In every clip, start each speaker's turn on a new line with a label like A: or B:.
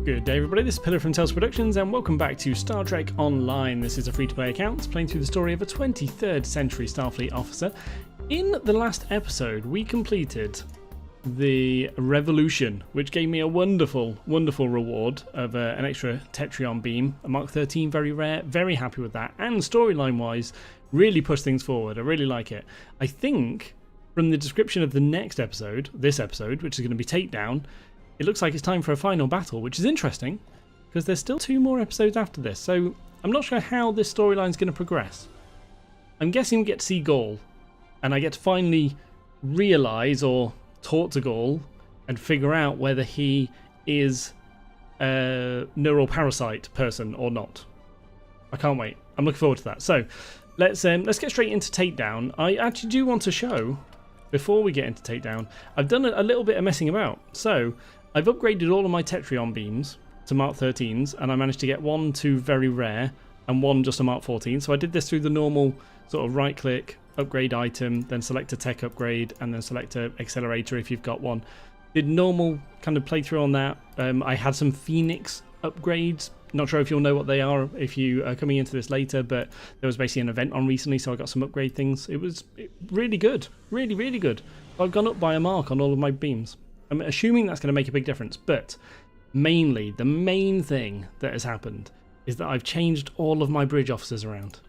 A: Good day everybody, this is Pillar from Tales Productions and welcome back to Star Trek Online. This is a free-to-play account playing through the story of a 23rd century Starfleet officer. In the last episode we completed the Revolution, which gave me a wonderful reward of an extra Tetrion beam, a Mark 13, very rare, very happy with that, and storyline wise really pushed things forward. I really like it. I think from the description of the next episode, this episode, which is going to be Takedown, it looks like it's time for a final battle, which is interesting because there's still 2 more episodes after this, so I'm not sure how this storyline is going to progress. I'm guessing we get to see Gaul, and I get to finally realise or talk to Gaul and figure out whether he is a neural parasite person or not. I can't wait. I'm looking forward to that. So let's get straight into Takedown. I actually do want to show, before we get into Takedown, I've done a little bit of messing about. So I've upgraded all of my Tetrion beams to Mark 13s, and I managed to get 1 to very rare and 1 just a Mark 14. So I did this through the normal sort of right click, upgrade item, then select a tech upgrade, and then select a accelerator if you've got one. Did normal kind of playthrough on that. I had some Phoenix upgrades. Not sure if you'll know what they are if you are coming into this later, but there was basically an event on recently, so I got some upgrade things. It was really good. Really good. I've gone up by a mark on all of my beams. I'm assuming that's going to make a big difference, but mainly, the main thing that has happened is that I've changed all of my bridge officers around.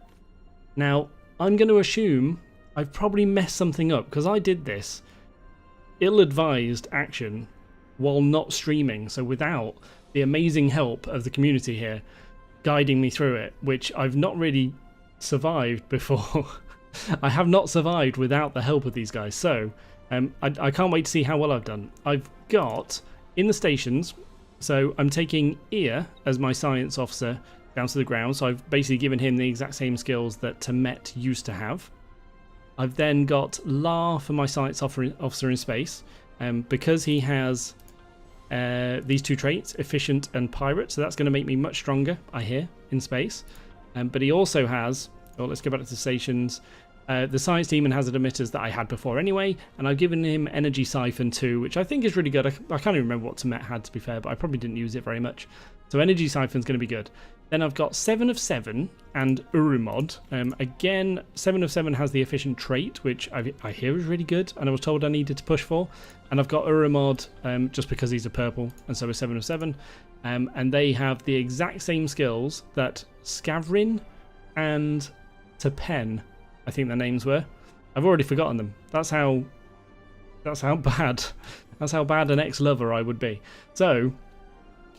A: Now, I'm going to assume I've probably messed something up, because I did this ill-advised action while not streaming, so without the amazing help of the community here guiding me through it, which I've not really survived before. I have not survived without the help of these guys, so I can't wait to see how well I've done. I've got, in the stations, so I'm taking Ear as my science officer down to the ground, so I've basically given him the exact same skills that Tamet used to have. I've then got La for my science officer in space, because he has these 2 traits, efficient and pirate, so that's going to make me much stronger, I hear, in space. But he also has, well, let's go back to the stations, the science demon hazard emitters that I had before anyway, and I've given him energy siphon too, which I think is really good. I can't even remember what Tamet had, to be fair, but I probably didn't use it very much. So energy siphon's going to be good. Then I've got 7 of 7 and Urumod. Again, 7 of 7 has the efficient trait, which I hear is really good, and I was told I needed to push for. And I've got Urumod just because he's a purple, and so is 7 of 7. And they have the exact same skills that Skavrin and Tapen, I think their names were. I've already forgotten them. That's how bad an ex-lover I would be. So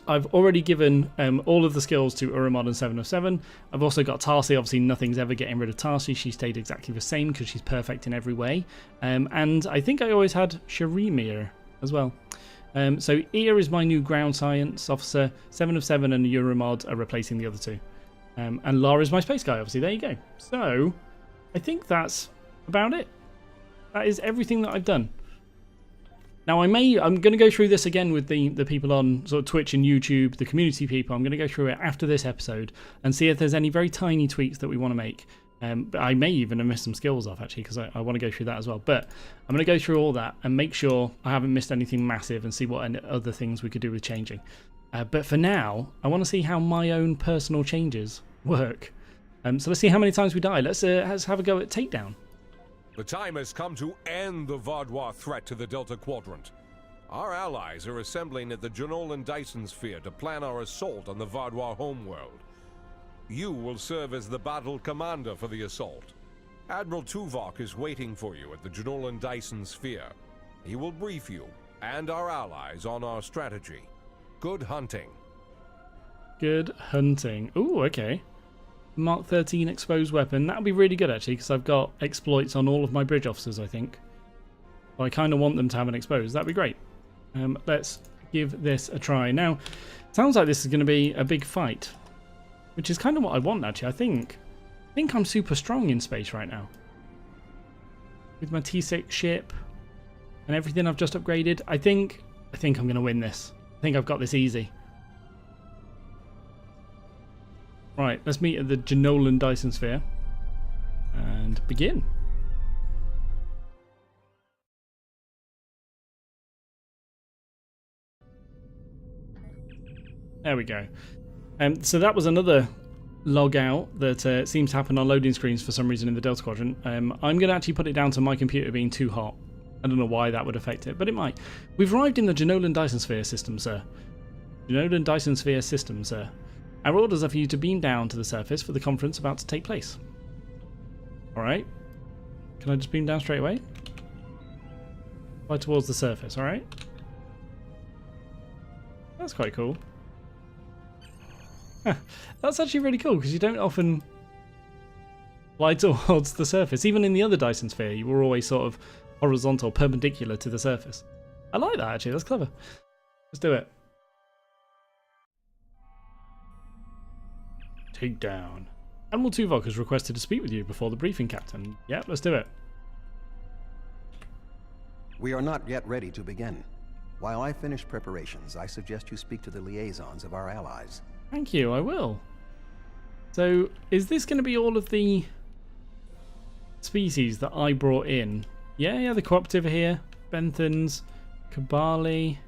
A: I've already given all of the skills to Urumod and 7 of 7. I've also got Tarsi. Obviously nothing's ever getting rid of Tarsi. She stayed exactly the same because she's perfect in every way. And I think I always had Sharimir as well. So Ear is my new ground science officer. 7 of 7 and Urumod are replacing the other 2. And Lara is my space guy, obviously. There you go. So I think that's about it. That is everything that I've done. Now I'm going to go through this again with the people on sort of Twitch and YouTube, the community people. I'm going to go through it after this episode and see if there's any very tiny tweaks that we want to make. But I may even have missed some skills off actually, because I want to go through that as well. But I'm going to go through all that and make sure I haven't missed anything massive and see what other things we could do with changing. But for now, I want to see how my own personal changes work. So let's see how many times we die. Let's have a go at Takedown.
B: The time has come to end the Vardwar threat to the Delta Quadrant. Our allies are assembling at the Janolan Dyson Sphere to plan our assault on the Vardwar homeworld. You will serve as the battle commander for the assault. Admiral Tuvok is waiting for you at the Janolan Dyson Sphere. He will brief you and our allies on our strategy. Good hunting.
A: Good hunting. Ooh, okay. Mark 13 exposed weapon. That would be really good actually, because I've got exploits on all of my bridge officers, I think. But I kind of want them to have an exposed. That'd be great. Let's give this a try. Now, it sounds like this is going to be a big fight, which is kind of what I want actually. I think I'm super strong in space right now. With my T6 ship and everything I've just upgraded, I think I'm going to win this. I think I've got this easy. Right, let's meet at the Janolan Dyson Sphere and begin. There we go. So that was another log out that seems to happen on loading screens for some reason in the Delta Quadrant. I'm going to actually put it down to my computer being too hot. I don't know why that would affect it, but it might. We've arrived in the Janolan Dyson Sphere system, sir. Janolan Dyson Sphere system, sir. Our orders are for you to beam down to the surface for the conference about to take place. Alright. Can I just beam down straight away? Fly towards the surface, alright? That's quite cool. That's actually really cool, because you don't often fly towards the surface. Even in the other Dyson Sphere, you were always sort of horizontal, perpendicular to the surface. I like that, actually. That's clever. Let's do it. Takedown. Admiral Tuvok has requested to speak with you before the briefing, Captain. Yep, let's do it.
C: We are not yet ready to begin. While I finish preparations, I suggest you speak to the liaisons of our allies.
A: Thank you, I will. So, is this going to be all of the species that I brought in? Yeah, the Cooperative are here. Benthans, Kabali,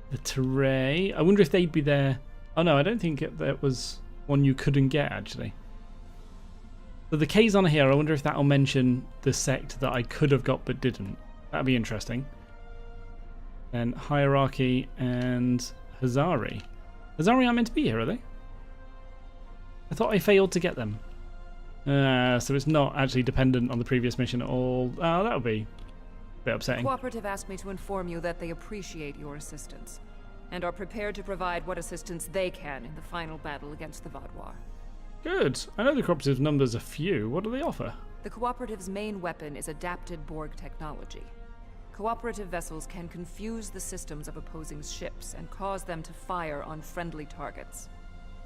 A: the Teray. I wonder if they'd be there. Oh no, I don't think that was one you couldn't get, actually. So the K's on here, I wonder if that'll mention the sect that I could have got but didn't. That'd be interesting. And Hierarchy and Hazari. Hazari aren't meant to be here, are they? I thought I failed to get them. So it's not actually dependent on the previous mission at all. Oh, that would be a bit upsetting.
D: Cooperative asked me to inform you that they appreciate your assistance, and are prepared to provide what assistance they can in the final battle against the Vaadwaur.
A: Good. I know the Cooperative's numbers are few. What do they offer?
D: The Cooperative's main weapon is adapted Borg technology. Cooperative vessels can confuse the systems of opposing ships and cause them to fire on friendly targets.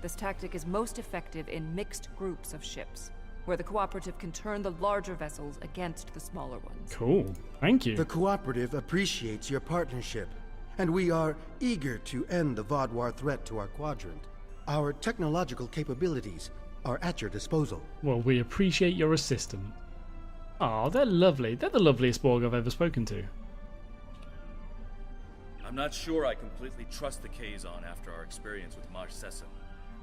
D: This tactic is most effective in mixed groups of ships, where the Cooperative can turn the larger vessels against the smaller ones.
A: Cool. Thank you.
E: The Cooperative appreciates your partnership, and we are eager to end the Vaadwaur threat to our quadrant. Our technological capabilities are at your disposal.
A: Well, we appreciate your assistance. Oh, they're lovely. They're the loveliest Borg I've ever spoken to.
F: I'm not sure I completely trust the Kazon after our experience with Maj Sessa,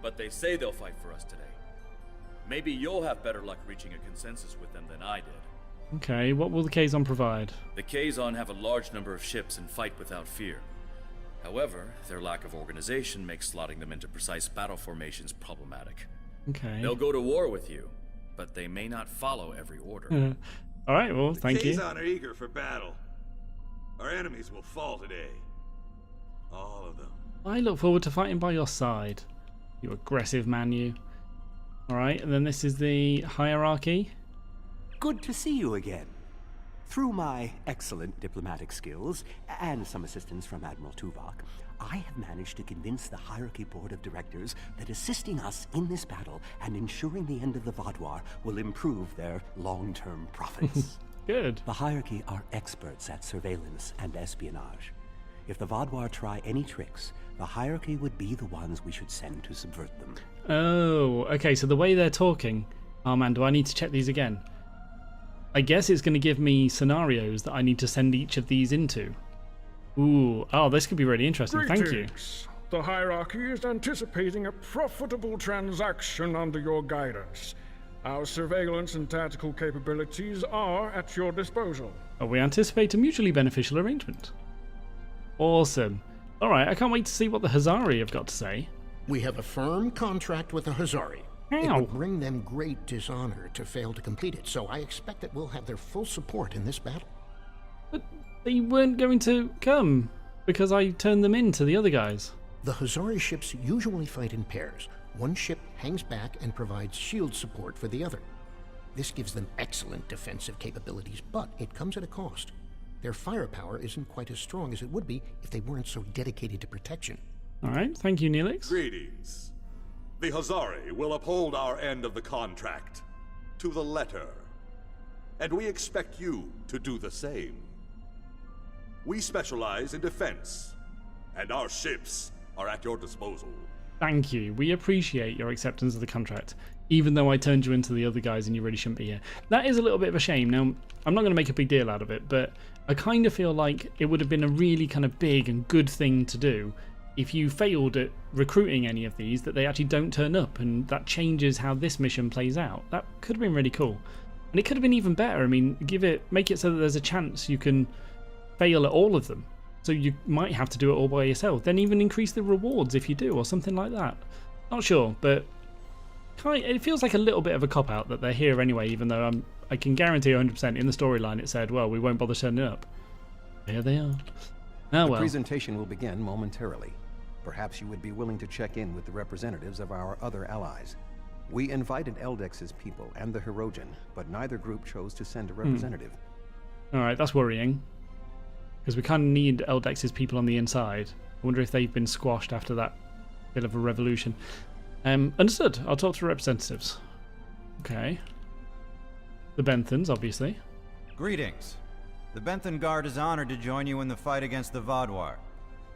F: but they say they'll fight for us today. Maybe you'll have better luck reaching a consensus with them than I did.
A: Okay, what will the Kazon provide?
F: The Kazon have a large number of ships and fight without fear. However, their lack of organization makes slotting them into precise battle formations problematic.
A: Okay.
F: They'll go to war with you, but they may not follow every order.
A: Alright, well, thank you.
G: The Kazon are eager for battle. Our enemies will fall today. All of them.
A: I look forward to fighting by your side. You aggressive man, you. Alright, and then this is the Hierarchy.
H: Good to see you again. Through my excellent diplomatic skills and some assistance from Admiral Tuvok, I have managed to convince the Hierarchy Board of Directors that assisting us in this battle and ensuring the end of the Vaadwaur will improve their long-term profits.
A: Good.
H: The Hierarchy are experts at surveillance and espionage. If the Vaadwaur try any tricks, the Hierarchy would be the ones we should send to subvert them.
A: Oh, okay, so the way they're talking... Oh man, do I need to check these again? I guess it's going to give me scenarios that I need to send each of these into. Ooh, oh, this could be really interesting. Thank you.
I: The Hierarchy is anticipating a profitable transaction under your guidance. Our surveillance and tactical capabilities are at your disposal.
A: Oh, we anticipate a mutually beneficial arrangement. Awesome. Alright, I can't wait to see what the Hazari have got to say.
J: We have a firm contract with the Hazari. It
A: How?
J: would bring them great dishonor to fail to complete it, so I expect that we'll have their full support in this battle.
A: But they weren't going to come, because I turned them in to the other guys.
J: The Hazari ships usually fight in pairs. One ship hangs back and provides shield support for the other. This gives them excellent defensive capabilities, but it comes at a cost. Their firepower isn't quite as strong as it would be if they weren't so dedicated to protection.
A: Alright, thank you, Neelix.
G: Greetings. The Hazari will uphold our end of the contract, to the letter. And we expect you to do the same. We specialize in defense, and our ships are at your disposal.
A: Thank you. We appreciate your acceptance of the contract, even though I turned you into the other guys and you really shouldn't be here. That is a little bit of a shame. Now, I'm not going to make a big deal out of it, but I kind of feel like it would have been a really kind of big and good thing to do if you failed at recruiting any of these, that they actually don't turn up, and that changes how this mission plays out. That could have been really cool. And it could have been even better. I mean, make it so that there's a chance you can fail at all of them. So you might have to do it all by yourself. Then even increase the rewards if you do, or something like that. Not sure, but it feels like a little bit of a cop-out that they're here anyway, even though I can guarantee 100% in the storyline it said, well, we won't bother turning up. There they are. Oh,
C: The
A: well.
C: presentation will begin momentarily. Perhaps you would be willing to check in with the representatives of our other allies. We invited Eldex's people and the Hirogen, but neither group chose to send a representative.
A: Alright, that's worrying. Because we kind of need Eldex's people on the inside. I wonder if they've been squashed after that bit of a revolution. Understood. I'll talk to representatives. Okay. The Benthans, obviously.
K: Greetings. The Benthan Guard is honored to join you in the fight against the Vaadwaur.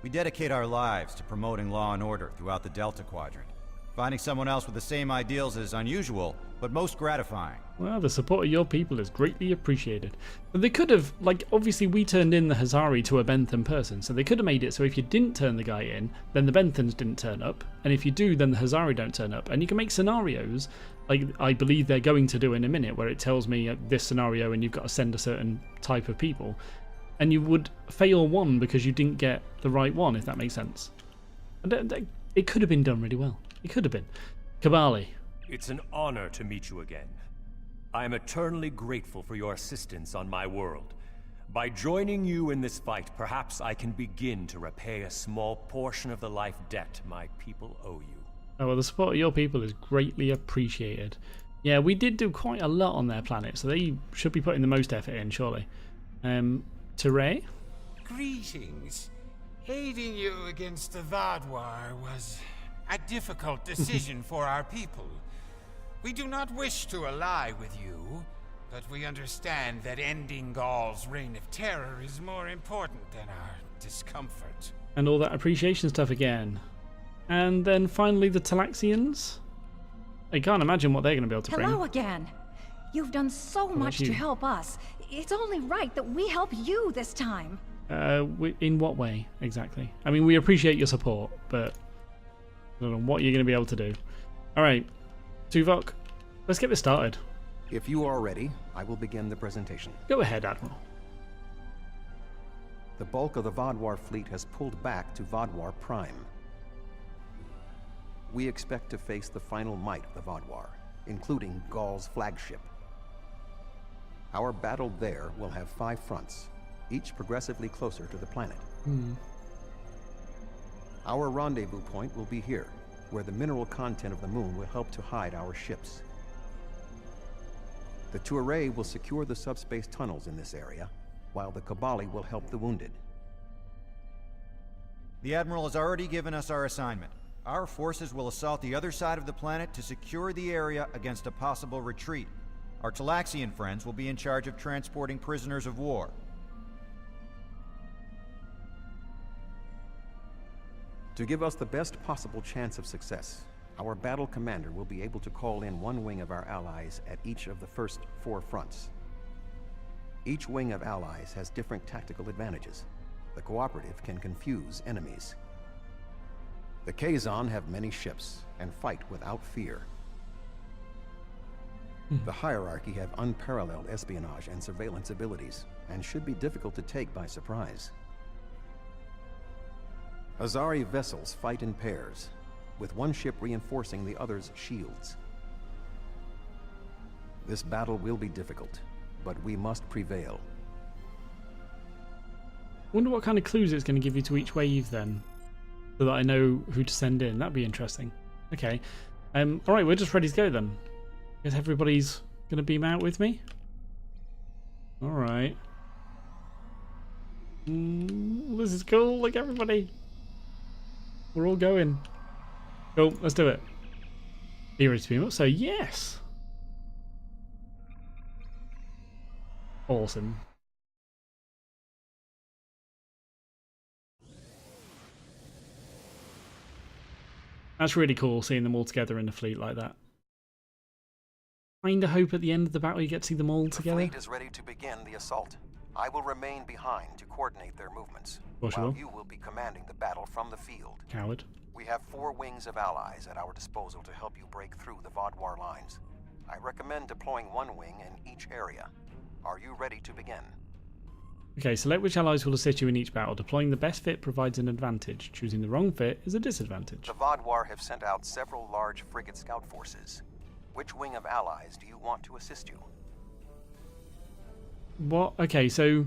K: We dedicate our lives to promoting law and order throughout the Delta Quadrant. Finding someone else with the same ideals is unusual, but most gratifying.
A: Well, the support of your people is greatly appreciated. But they could have, like, obviously we turned in the Hazari to a Benthan person, so they could have made it so if you didn't turn the guy in, then the Benthans didn't turn up, and if you do, then the Hazari don't turn up. And you can make scenarios, like I believe they're going to do in a minute, where it tells me this scenario and you've got to send a certain type of people, and you would fail one because you didn't get the right one, if that makes sense. And it could have been done really well. It could have been. Kabali.
L: It's an honor to meet you again. I am eternally grateful for your assistance on my world. By joining you in this fight, perhaps I can begin to repay a small portion of the life debt my people owe you.
A: Oh, well, the support of your people is greatly appreciated. Yeah, we did do quite a lot on their planet, so they should be putting the most effort in, surely. Teray?
M: Greetings. Aiding you against the Vaadwaur was a difficult decision for our people. We do not wish to ally with you, but we understand that ending Gaul's reign of terror is more important than our discomfort.
A: And all that appreciation stuff again. And then finally the Talaxians? I can't imagine what they're going to be able to bring.
N: Hello again. You've done so much to help us. It's only right that we help you this time.
A: In what way, exactly? I mean, we appreciate your support, but I don't know what you're going to be able to do. Alright, Tuvok, let's get this started.
C: If you are ready, I will begin the presentation.
A: Go ahead, Admiral.
C: The bulk of the Vaadwaur fleet has pulled back to Vaadwaur Prime. We expect to face the final might of the Vaadwaur, including Gaul's flagship. Our battle there will have 5 fronts, each progressively closer to the planet. Our rendezvous point will be here, where the mineral content of the moon will help to hide our ships. The Tuareg will secure the subspace tunnels in this area, while the Kabali will help the wounded.
K: The Admiral has already given us our assignment. Our forces will assault the other side of the planet to secure the area against a possible retreat. Our Talaxian friends will be in charge of transporting prisoners of war.
C: To give us the best possible chance of success, our battle commander will be able to call in one wing of our allies at each of the first 4 fronts. Each wing of allies has different tactical advantages. The cooperative can confuse enemies. The Kazon have many ships and fight without fear. The hierarchy have unparalleled espionage and surveillance abilities, and should be difficult to take by surprise. Hazari vessels fight in pairs, with one ship reinforcing the other's shields. This battle will be difficult, but we must prevail.
A: Wonder what kind of clues it's going to give you to each wave then, so that I know who to send in. That'd be interesting. Okay. Alright, we're just ready to go then. Guess everybody's going to beam out with me? Alright. This is cool. Look, everybody. We're all going. Cool, let's do it. Are you ready to beam up? So, yes! Awesome. That's really cool, seeing them all together in the fleet like that. Kinda hope at the end of the battle you get to see them all together.
C: The fleet is ready to begin the assault. I will remain behind to coordinate their movements, while you will be commanding the battle from the field.
A: Coward.
C: We have 4 wings of allies at our disposal to help you break through the Vaadwaur lines. I recommend deploying 1 wing in each area. Are you ready to begin?
A: Okay, select which allies will assist you in each battle. Deploying the best fit provides an advantage. Choosing the wrong fit is a disadvantage.
C: The Vaadwaur have sent out several large frigate scout forces. Which wing of allies do you want to assist you?
A: What? Okay, so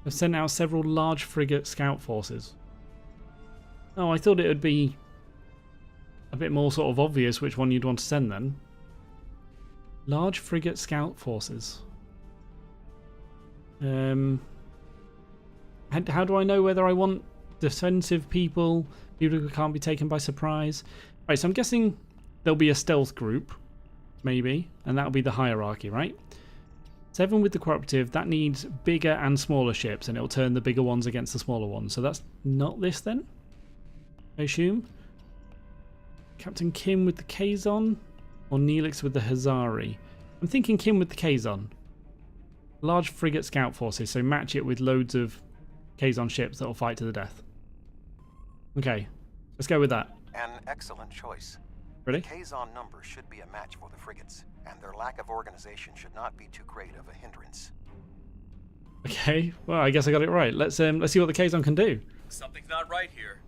A: I've sent out several large frigate scout forces. Oh, I thought it would be a bit more sort of obvious which one you'd want to send then. Large frigate scout forces. How do I know whether I want defensive people, people who can't be taken by surprise? Right, so I'm guessing there'll be a stealth group, maybe, and that'll be the hierarchy, right? 7 with the cooperative, that needs bigger and smaller ships, and it'll turn the bigger ones against the smaller ones. So that's not this then, I assume. Captain Kim with the Kazon, or Neelix with the Hazari? I'm thinking Kim with the Kazon. Large frigate scout forces, so match it with loads of Kazon ships that will fight to the death. Okay, let's go with that.
C: An excellent choice.
A: Ready?
C: The Kazon numbers should be a match for the frigates, and their lack of organization should not be too great of a hindrance.
A: Okay, well, I guess I got it right. Let's see what the Kazon can do.
F: Something's not right here.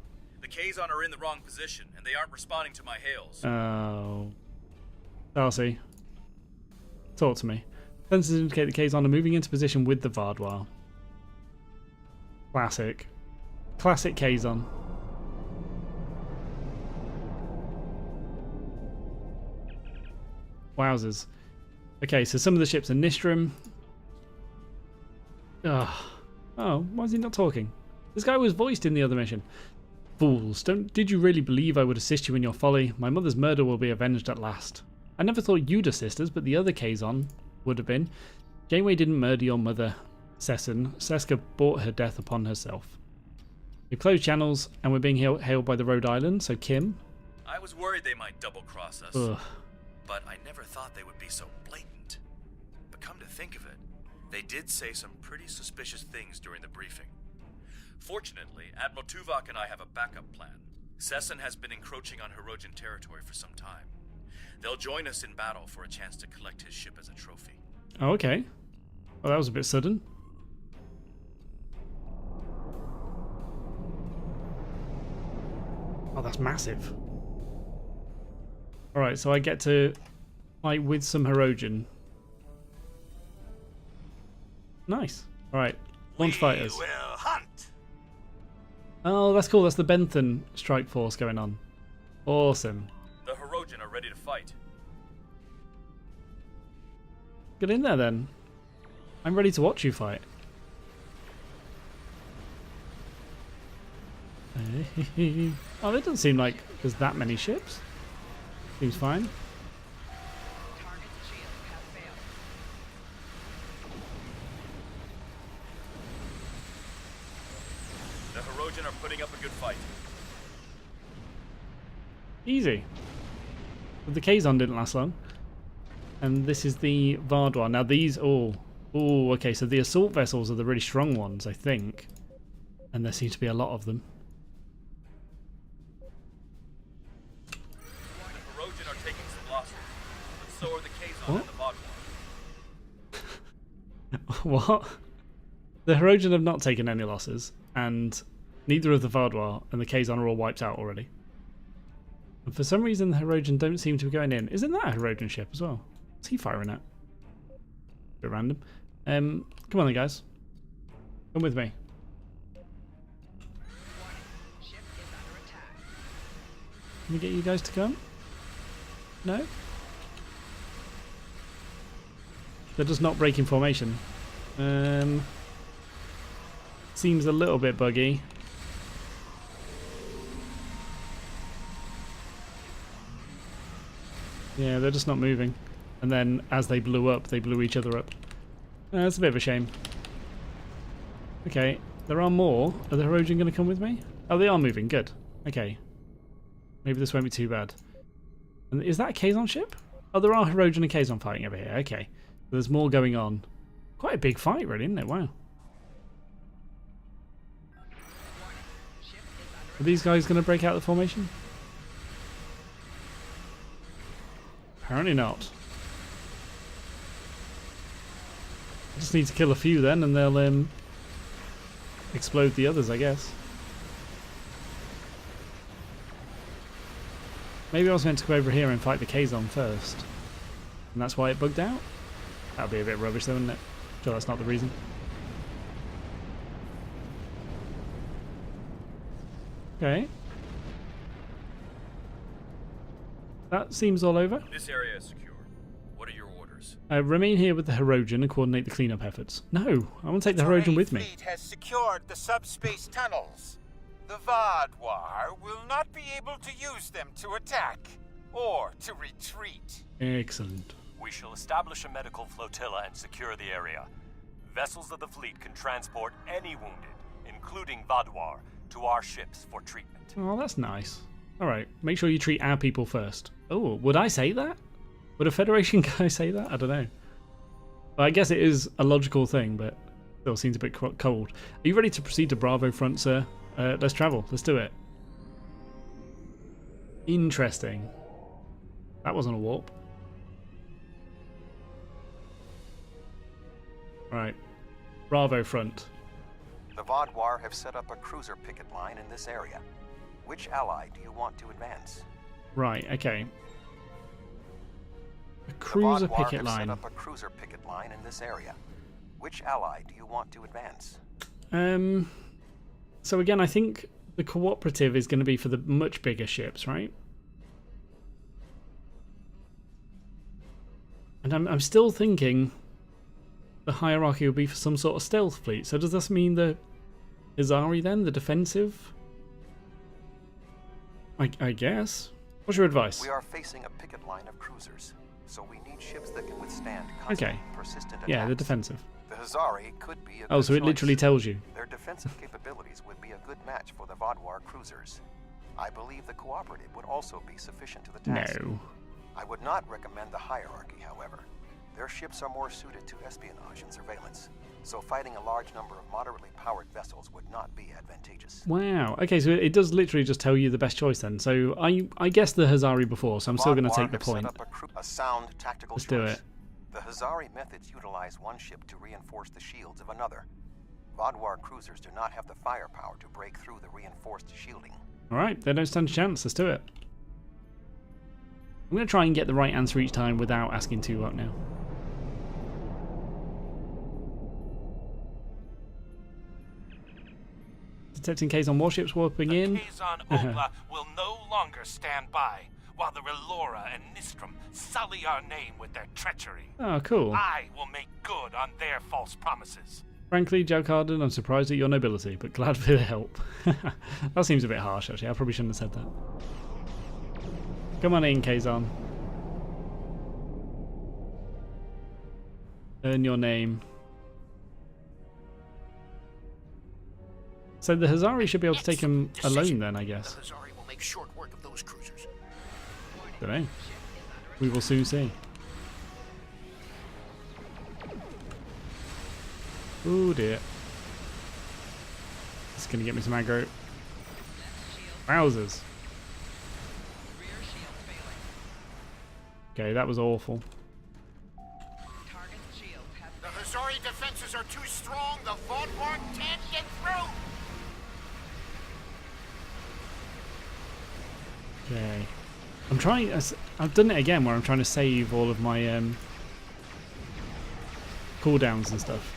F: The Kazon are in the wrong position, and they aren't responding to my hails.
A: Oh. Darcy, talk to me. Sensors indicate the Kazon are moving into position with the Vaadwaur. Classic. Classic Kazon. Wowzers. Okay, so some of the ships are Nistrum. Ugh. Oh, why is he not talking? This guy was voiced in the other mission. Fools, did you really believe I would assist you in your folly? My mother's murder will be avenged at last. I never thought you'd assist us, but the other Kazon would have been. Janeway didn't murder your mother, Cessan. Seska brought her death upon herself. We've closed channels, and we're being hailed by the Rhode Island, so Kim.
F: I was worried they might double-cross us.
A: Ugh.
F: But I never thought they would be so blatant. But come to think of it, they did say some pretty suspicious things during the briefing. Fortunately, Admiral Tuvok and I have a backup plan. Cessan has been encroaching on Hirogen territory for some time. They'll join us in battle for a chance to collect his ship as a trophy.
A: Oh, okay. Well, that was a bit sudden. Oh, that's massive. Alright, so I get to fight with some Hirogen. Nice. Alright, launch fighters.
M: We will hunt.
A: Oh, that's cool. That's the Benthan strike force going on. Awesome.
F: The Hirogen are ready to fight.
A: Get in there then. I'm ready to watch you fight. Oh, it doesn't seem like there's that many ships. Seems fine.
F: The Hirogen are putting up a good fight.
A: Easy. But the Kazon didn't last long. And this is the Vaadwaur. Now these... Oh, okay. So the assault vessels are the really strong ones, I think. And there seems to be a lot of them.
F: The Hirogen are taking some losses, but so are the Kazon and the Vaadwaur.
A: What? The Hirogen have not taken any losses, and neither of the Vaadwaur and the Kazon are all wiped out already. And for some reason the Hirogen don't seem to be going in. Isn't that a Hirogen ship as well? What's he firing at? Bit random. Come on then, guys. Come with me. Can we get you guys to come? No? They're just not breaking formation. Seems a little bit buggy. Yeah, they're just not moving. And then as they blew up, they blew each other up. That's a bit of a shame. Okay, there are more. Are the Hirogen going to come with me? Oh, they are moving. Good. Okay. Maybe this won't be too bad. And is that a Kazon ship? Oh, there are Hirogen and Kazon fighting over here. Okay. There's more going on. Quite a big fight, really, isn't it? Wow. Are these guys going to break out of the formation? Apparently not. I just need to kill a few then, and they'll explode the others, I guess. Maybe I was meant to go over here and fight the Kazon first, and that's why it bugged out? That would be a bit rubbish though, wouldn't it? Sure, that's not the reason. Okay. That seems all over.
F: This area is secure. What are your orders?
A: Remain here with the Hirogen and coordinate the cleanup efforts. No, I want to take the Hirogen with me.
M: The fleet has secured the subspace tunnels. The Vaadwaur will not be able to use them to attack or to retreat.
A: Excellent.
L: We shall establish a medical flotilla and secure the area. Vessels of the fleet can transport any wounded, including Vaadwaur, to our ships for treatment.
A: Oh, that's nice. Alright, make sure you treat our people first. Oh, would I say that? Would a Federation guy say that? I don't know. Well, I guess it is a logical thing, but still seems a bit cold. Are you ready to proceed to Bravo front, sir? Let's travel. Let's do it. Interesting. That wasn't a warp. Right. Bravo front.
C: The Vaadwaur have set up a cruiser picket line in this area. Which ally do you want to advance?
A: Right, okay. A cruiser
C: the Vaadwaur
A: picket
C: have
A: line.
C: set up a cruiser picket line in this area. Which ally do you want to advance?
A: So again, I think the cooperative is going to be for the much bigger ships, right? And I'm still thinking the hierarchy will be for some sort of stealth fleet. So does this mean the Azari then, the defensive? I guess. What's your advice?
C: We are facing a picket line of cruisers, so we need ships that can withstand constant, persistent attacks.
A: Yeah, the defensive.
C: The Hazari could be a
A: Oh,
C: good
A: so it
C: choice.
A: literally tells you.
C: Their defensive capabilities would be a good match for the Vaadwaur cruisers. I believe the cooperative would also be sufficient to the task.
A: No.
C: I would not recommend the hierarchy, however. Their ships are more suited to espionage and surveillance, so fighting a large number of moderately powered vessels would not be advantageous.
A: Wow. Okay, so it does literally just tell you the best choice then. So I guessed the Hazari before, so I'm still going to take the point.
C: A sound tactical
A: Let's
C: choice.
A: do it.
C: The Hazari methods utilize one ship to reinforce the shields of another. Vaadwaur cruisers do not have the firepower to break through the reinforced shielding.
A: Alright, they don't stand a chance. Let's do it. I'm going to try and get the right answer each time without asking too much now. Detecting Kazon warships warping in.
O: Kazon Ogla will no longer stand by, while the Relora and Nistrum sully our name with their treachery.
A: Oh, cool.
O: I will make good on their false promises.
A: Frankly, Jalcarden, I'm surprised at your nobility, but glad for the help. That seems a bit harsh, actually. I probably shouldn't have said that. Come on in, Kazon. Earn your name. So the Hazari should be able to take him alone then, I guess.
J: The Hazari will make short work of those cruisers.
A: Don't know. We will soon see. Oh dear. This is going to get me some aggro. Wowzers. Okay, that was awful.
J: The Hazari defenses are too strong. The Vaadwaur can't get through.
A: Okay. I'm trying... I've done it again where I'm trying to save all of my cooldowns and stuff.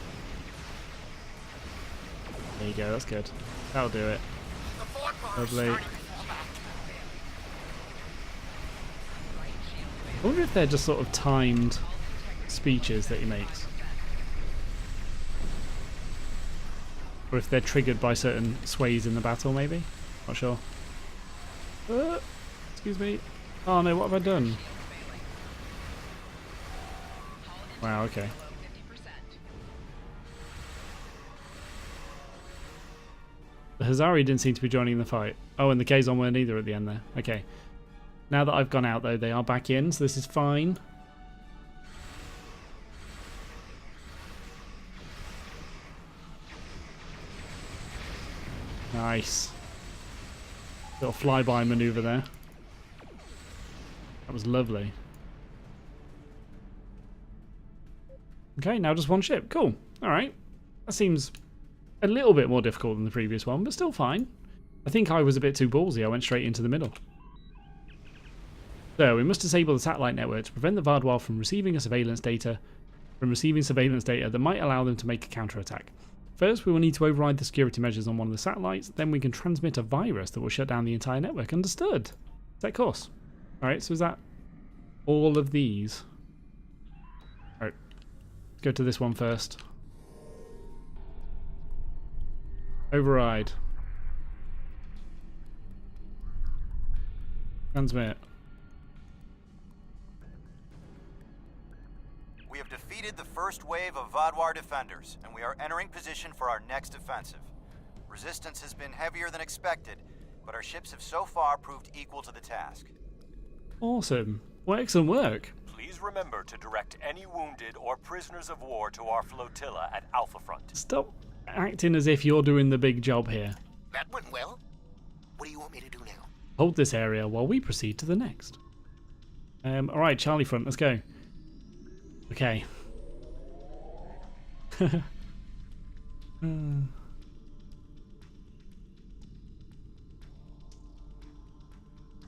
A: There you go, that's good. That'll do it. Lovely. I wonder if they're just sort of timed speeches that he makes. Or if they're triggered by certain sways in the battle, maybe? Not sure. Excuse me. Oh no, what have I done? Wow, okay. The Hazari didn't seem to be joining the fight. Oh, and the Kazon weren't either at the end there. Okay. Now that I've gone out, though, they are back in, so this is fine. Nice. Little flyby maneuver there. That was lovely. Okay, now just one ship. Cool. Alright. That seems a little bit more difficult than the previous one, but still fine. I think I was a bit too ballsy. I went straight into the middle. So, we must disable the satellite network to prevent the Vaadwaur from receiving surveillance data that might allow them to make a counterattack. First, we will need to override the security measures on one of the satellites, then we can transmit a virus that will shut down the entire network. Understood. Set course. Alright, so is that all of these? Alright, let's go to this one first. Override. Transmit.
K: We have defeated the first wave of Vaadwaur defenders, and we are entering position for our next offensive. Resistance has been heavier than expected, but our ships have so far proved equal to the task.
A: Awesome. Well, excellent work.
L: Please remember to direct any wounded or prisoners of war to our flotilla at Alpha Front.
A: Stop acting as if you're doing the big job here.
J: That went well. What do you want me to do now?
A: Hold this area while we proceed to the next. Alright, Charlie Front, let's go. Okay.
C: The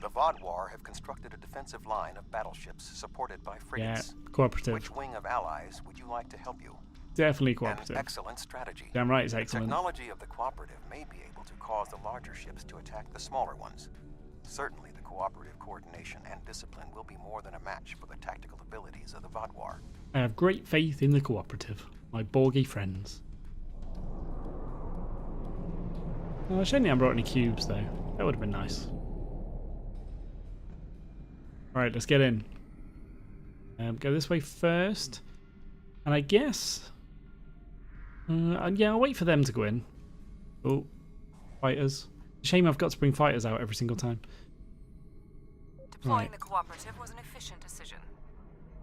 C: Vaadwaur have constructed a defensive line of battleships supported by frigates.
A: Yeah, cooperative.
C: Which wing of allies would you like to help you?
A: Definitely cooperative.
C: An excellent strategy.
A: Damn right it's excellent.
C: The technology of the cooperative may be able to cause the larger ships to attack the smaller ones. Certainly the cooperative coordination and discipline will be more than a match for the tactical abilities of the Vaadwaur.
A: I have great faith in the cooperative, my Borgy friends. Oh, shame I haven't brought any cubes though. That would have been nice. Alright, let's get in. Go this way first. And I guess... yeah, I'll wait for them to go in. Oh, fighters. Shame I've got to bring fighters out every single time.
D: Deploying the cooperative was an efficient decision.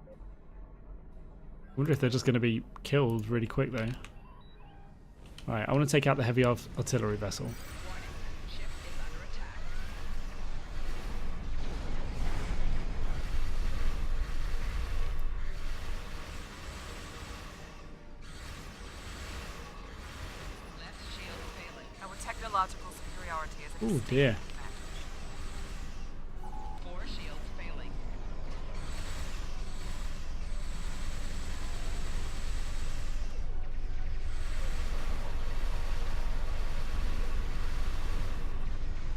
A: I wonder if they're just going to be killed really quick though. Right, I want to take out the heavy artillery vessel.
D: Our technological superiority is a
A: Oh dear.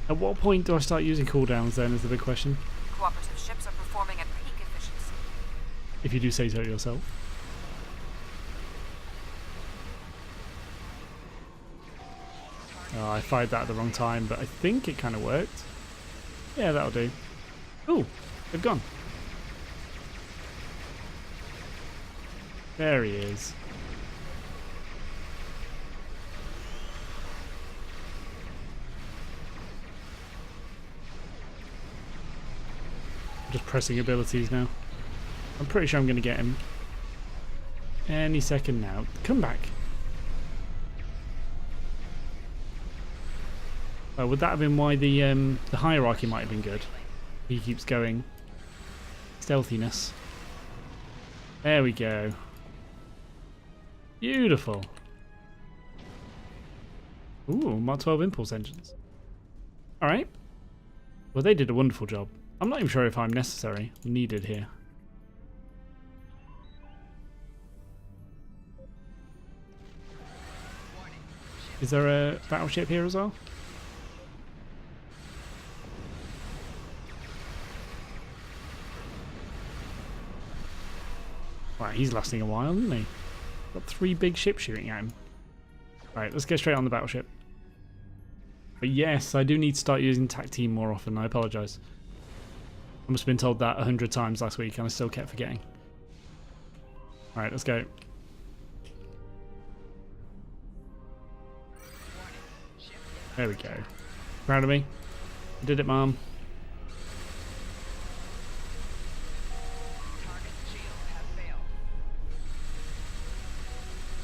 A: At what point do I start using cooldowns then is the big question.
D: Cooperative ships are performing at peak efficiency.
A: If you do say so yourself. Oh, I fired that at the wrong time, but I think it kind of worked. Yeah, that'll do. Ooh, they've gone. There he is. Just pressing abilities now. I'm pretty sure I'm going to get him any second now. Come back. Oh, would that have been why the hierarchy might have been good? He keeps going. Stealthiness. There we go. Beautiful. Ooh, Mark 12 impulse engines. Alright. Well, they did a wonderful job. I'm not even sure if I'm necessary, needed here. Is there a battleship here as well? Right, he's lasting a while, isn't he? Got 3 big ships shooting at him. Right, let's get straight on the battleship. But yes, I do need to start using TAC team more often, I apologise. I must have been told that 100 times last week and I still kept forgetting. Alright, let's go. There we go. Proud of me? I did it, Mom.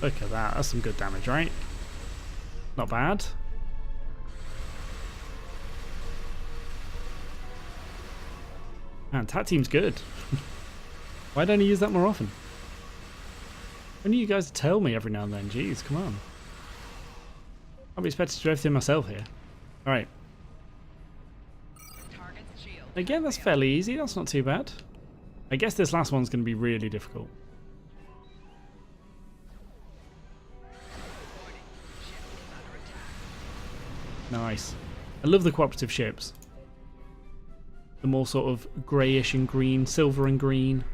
A: Look at that. That's some good damage, right? Not bad. Man, Tat Team's good. Why don't I use that more often? I need you guys to tell me every now and then. Jeez, come on. I'll be expected to do everything myself here. Alright. Again, that's fairly easy. That's not too bad. I guess this last one's going to be really difficult. Nice. I love the cooperative ships. The more sort of greyish and green, silver and green,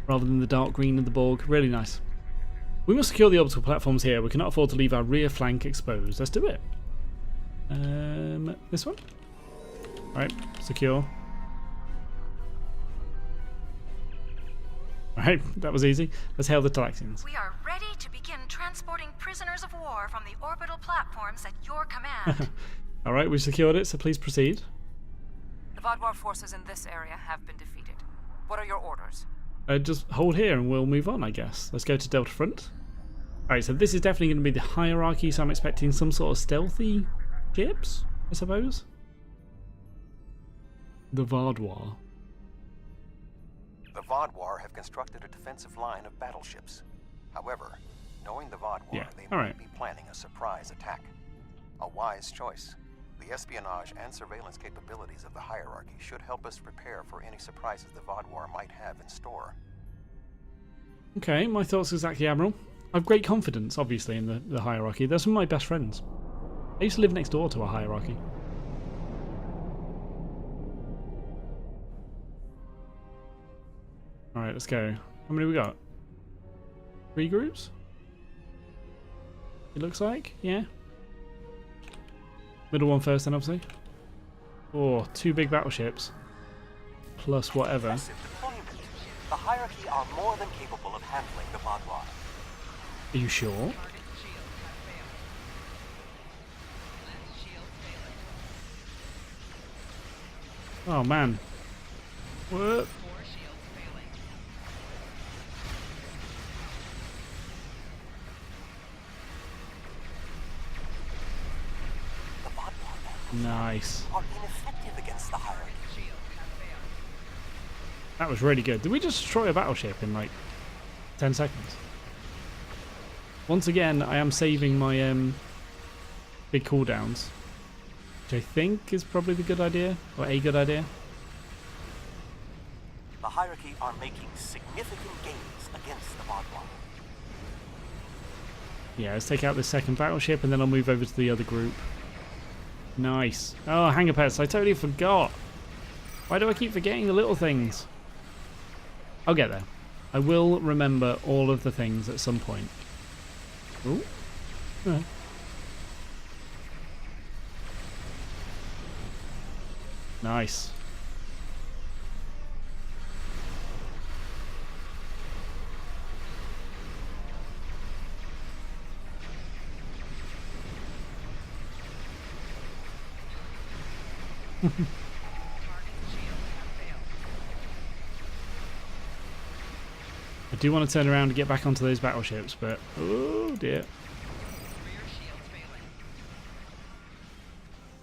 A: rather than the dark green of the Borg. Really nice. We must secure the orbital platforms here. We cannot afford to leave our rear flank exposed. Let's do it. This one? Alright, secure. Alright, that was easy. Let's hail the Talaxians.
P: We are ready to begin transporting prisoners of war from the orbital platforms at your command.
A: Alright, we've secured it, so please proceed.
D: The Vaadwaur forces in this area have been defeated. What are your orders?
A: Just hold here and we'll move on, I guess. Let's go to Delta Front. Alright, so this is definitely going to be the hierarchy, so I'm expecting some sort of stealthy ships, I suppose. The Vaadwaur.
C: The Vaadwaur have constructed a defensive line of battleships. However, knowing the Vaadwaur, they might be planning a surprise attack. A wise choice. The espionage and surveillance capabilities of the hierarchy should help us prepare for any surprises the Vaadwaur might have in store.
A: Okay, my thoughts exactly, Admiral. I've great confidence, obviously, in the hierarchy. They're some of my best friends. I used to live next door to a hierarchy. Alright, let's go. How many we got? 3 groups? It looks like, yeah. Middle one first then, obviously. Oh, 2 big battleships. Plus whatever.
H: The hierarchy are more than capable of handling the Vaadwaur.
A: Are you sure? Oh man. What? Nice.
H: Are ineffective against the hierarchy.
A: That was really good. Did we just destroy a battleship in like 10 seconds? Once again, I am saving my big cooldowns, which I think is probably the good idea, or a good idea.
H: The hierarchy are making significant gains against the Vaadwaur.
A: Yeah, let's take out this second battleship and then I'll move over to the other group. Nice. Oh, hangar pets, I totally forgot. Why do I keep forgetting the little things? I'll get there. I will remember all of the things at some point. Ooh. Yeah. Nice. I do want to turn around and get back onto those battleships, but oh dear.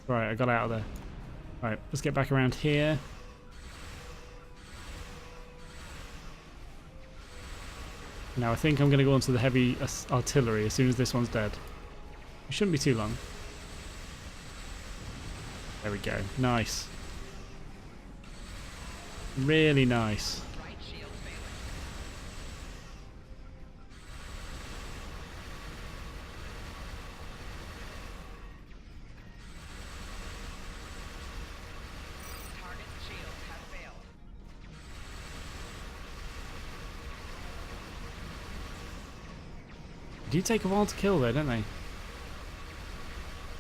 A: Right, I got out of there. Right, let's get back around here. Now I think I'm going to go onto the heavy artillery as soon as this one's dead. It shouldn't be too long. There we go. Nice. Really nice. Do take a while to kill though, don't they?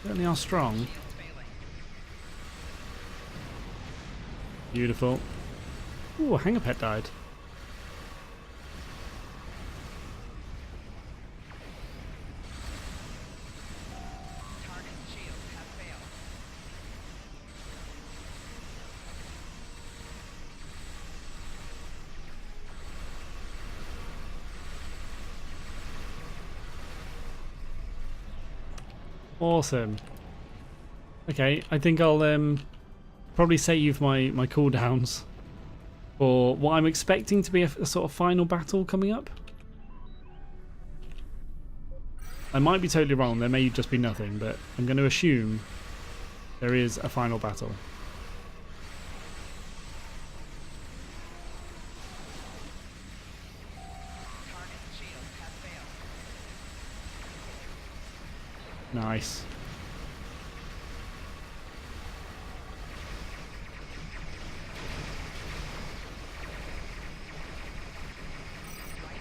A: Certainly are strong. Beautiful. Ooh, a hangar pet died. Awesome. Okay, I think I'll probably save my cooldowns for what I'm expecting to be a sort of final battle coming up. I might be totally wrong, there may just be nothing, but I'm going to assume there is a final battle. Nice.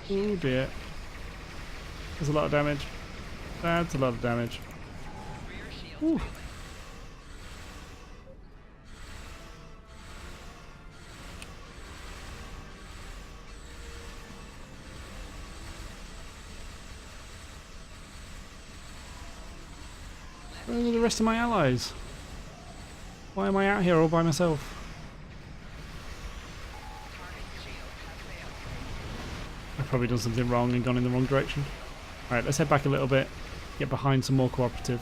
A: Oh dear. There's a lot of damage. That's a lot of damage. Ooh. Where are the rest of my allies? Why am I out here all by myself? I've probably done something wrong and gone in the wrong direction. Alright, let's head back a little bit. Get behind some more cooperative.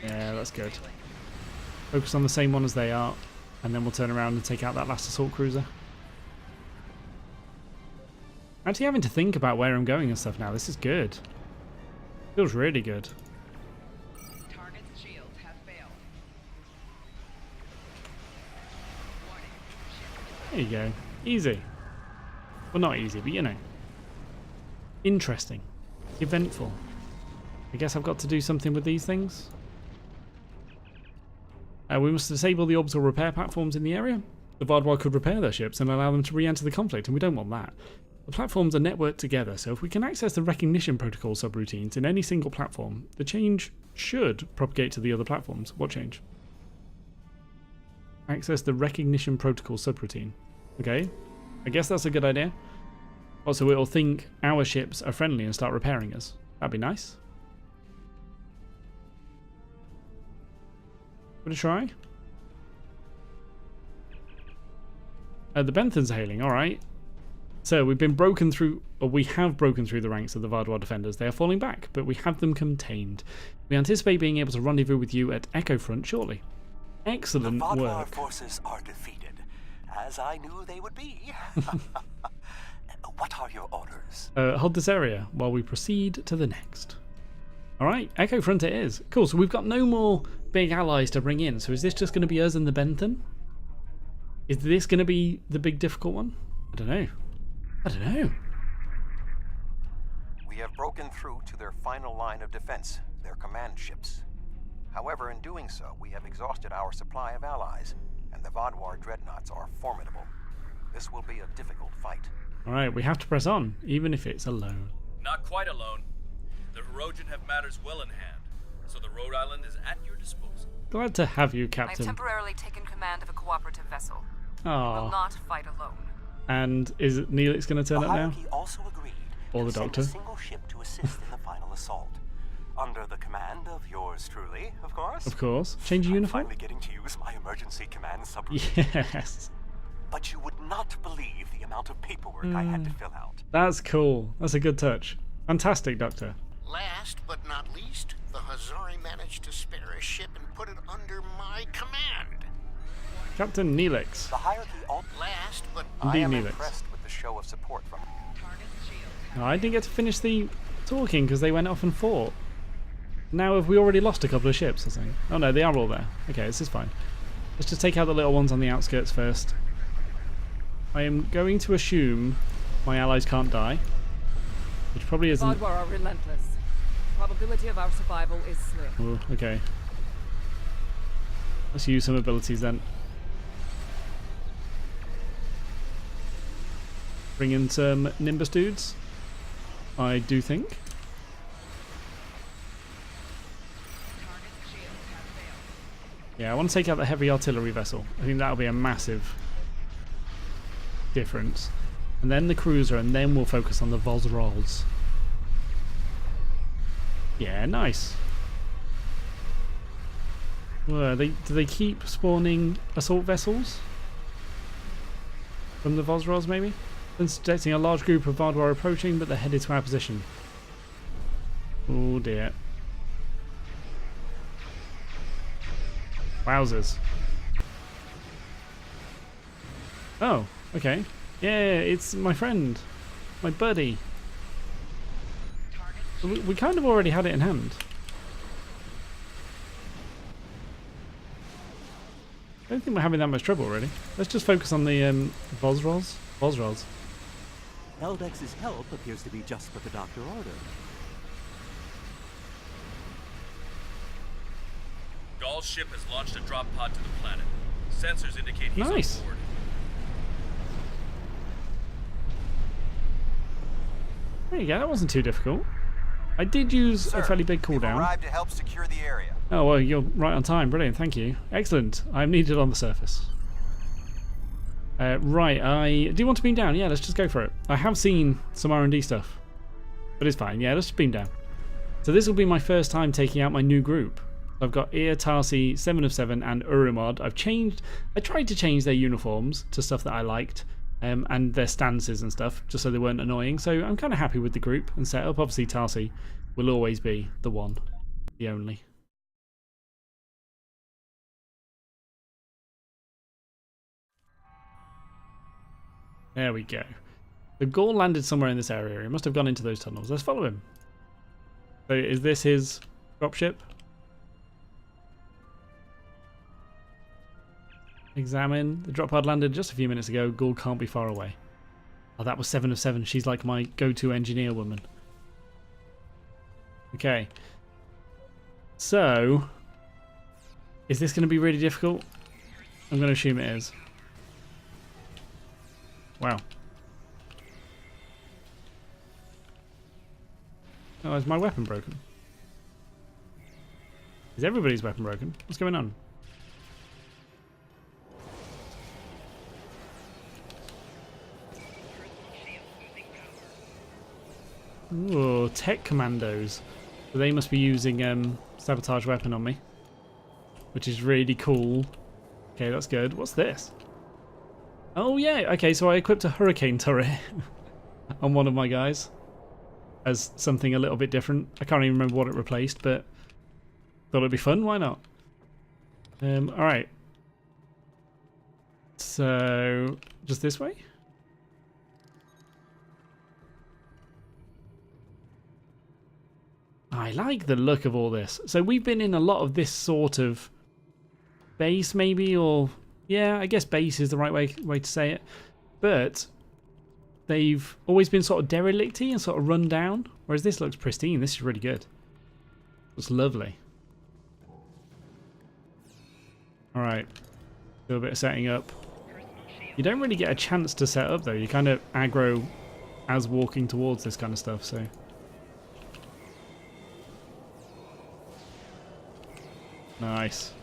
A: Yeah, that's good. Focus on the same one as they are. And then we'll turn around and take out that last assault cruiser. Actually having to think about where I'm going and stuff now. This is good. Feels really good. There you go. Easy. Well, not easy, but you know. Interesting. Eventful. I guess I've got to do something with these things. We must disable the orbital repair platforms in the area. The Vardwar could repair their ships and allow them to re-enter the conflict, and we don't want that. The platforms are networked together, so if we can access the recognition protocol subroutines in any single platform, the change should propagate to the other platforms. What change? Access the recognition protocol subroutine. Okay, I guess that's a good idea. Also, it'll think our ships are friendly and start repairing us. That'd be nice. Give it a try. The Benthans are hailing, alright. So we've been broken through, or we have broken through the ranks of the Vardwar defenders. They are falling back, but we have them contained. We anticipate being able to rendezvous with you at Echo Front shortly. Excellent
H: work. The Vardwar
A: work.
H: forces are defeated, as I knew they would be. What are your orders?
A: Hold this area while we proceed to the next. Alright, Echo Front it is. Cool, so we've got no more big allies to bring in. So is this just going to be us and the Benthan? Is this going to be the big difficult one? I don't know. I don't know.
C: We have broken through to their final line of defense, their command ships. However, in doing so, we have exhausted our supply of allies, and the Vardwar dreadnoughts are formidable. This will be a difficult fight.
A: Alright, we have to press on, even if it's alone.
F: Not quite alone. The Hirogen have matters well in hand, so the Rhode Island is at your disposal.
A: Glad to have you, Captain.
D: I've temporarily taken command of a cooperative vessel.
A: Aww.
D: We will not fight alone.
A: And is Neelix going to turn up now?
H: Also agreed
A: or the
H: to
A: Doctor?
H: Send a single ship to assist in the final assault. Under the command of yours truly, of course.
A: Of course. Change your uniform?
H: Finally getting to use my emergency command subroutine.
A: Yes.
H: But you would not believe the amount of paperwork I had to fill out.
A: That's cool. That's a good touch. Fantastic, Doctor.
J: Last but not least, the Hazari managed to spare a ship and put it under my command.
A: Captain Neelix.
H: The hierarchy
J: last, but
C: I am
A: Neelix.
C: impressed with the show of support from...
A: No, I didn't get to finish the talking because they went off and fought. Now have we already lost a couple of ships, I think? Oh no, they are all there. Okay, this is fine. Let's just take out the little ones on the outskirts first. I am going to assume my allies can't die, which probably isn't...
D: Vardwar are relentless. Probability of our survival is slim.
A: Oh, okay. Let's use some abilities then. Bring in some Nimbus dudes, I do think. Yeah, I want to take out the heavy artillery vessel. I think that'll be a massive difference. And then the cruiser, and then we'll focus on the Vosrals. Yeah, nice. Do they keep spawning assault vessels? From the Vosrals, maybe? Detecting a large group of Vardwar approaching, but they're headed to our position. Oh dear. Wowzers. Oh, okay. Yeah, it's my friend. My buddy. We kind of already had it in hand. I don't think we're having that much trouble, really. Let's just focus on the Bosrolls. Bosrolls.
H: Eldex's help appears to be just what the doctor ordered.
F: Gall's ship has launched a drop pod to the planet. Sensors indicate he's
A: nice.
F: on board.
A: There you go, that wasn't too difficult. I did use a fairly big cooldown.
K: Arrived to help secure the area.
A: Oh, well, you're right on time. Brilliant, thank you. Excellent. I'm needed on the surface. Right, do you want to beam down? Yeah, let's just go for it. I have seen some R&D stuff, but it's fine. Yeah, let's just beam down. So this will be my first time taking out my new group. I've got Ear, Tarsi, 7 of 7, and Urimod. I tried to change their uniforms to stuff that I liked, and their stances and stuff, just so they weren't annoying. So I'm kind of happy with the group and setup. Obviously, Tarsi will always be the one, the only. There we go. The Gaul landed somewhere in this area. He must have gone into those tunnels. Let's follow him. So is this his dropship? Examine. The drop pod landed just a few minutes ago. Gaul can't be far away. Oh, that was 7 of 7. She's like my go-to engineer woman. Okay. So, is this going to be really difficult? I'm going to assume it is. Wow. Oh, is my weapon broken? Is everybody's weapon broken? What's going on? Ooh, tech commandos. So they must be using sabotage weapon on me, which is really cool. Okay, that's good. What's this? Oh yeah, okay, so I equipped a hurricane turret on one of my guys as something a little bit different. I can't even remember what it replaced, but thought it'd be fun, why not? Alright. So, just this way? I like the look of all this. So we've been in a lot of this sort of base maybe, or yeah, I guess base is the right way to say it. But they've always been sort of derelict-y and sort of run down, whereas this looks pristine. This is really good. It's lovely. Alright, do a bit of setting up. You don't really get a chance to set up though. You kind of aggro as walking towards this kind of stuff, so. Nice.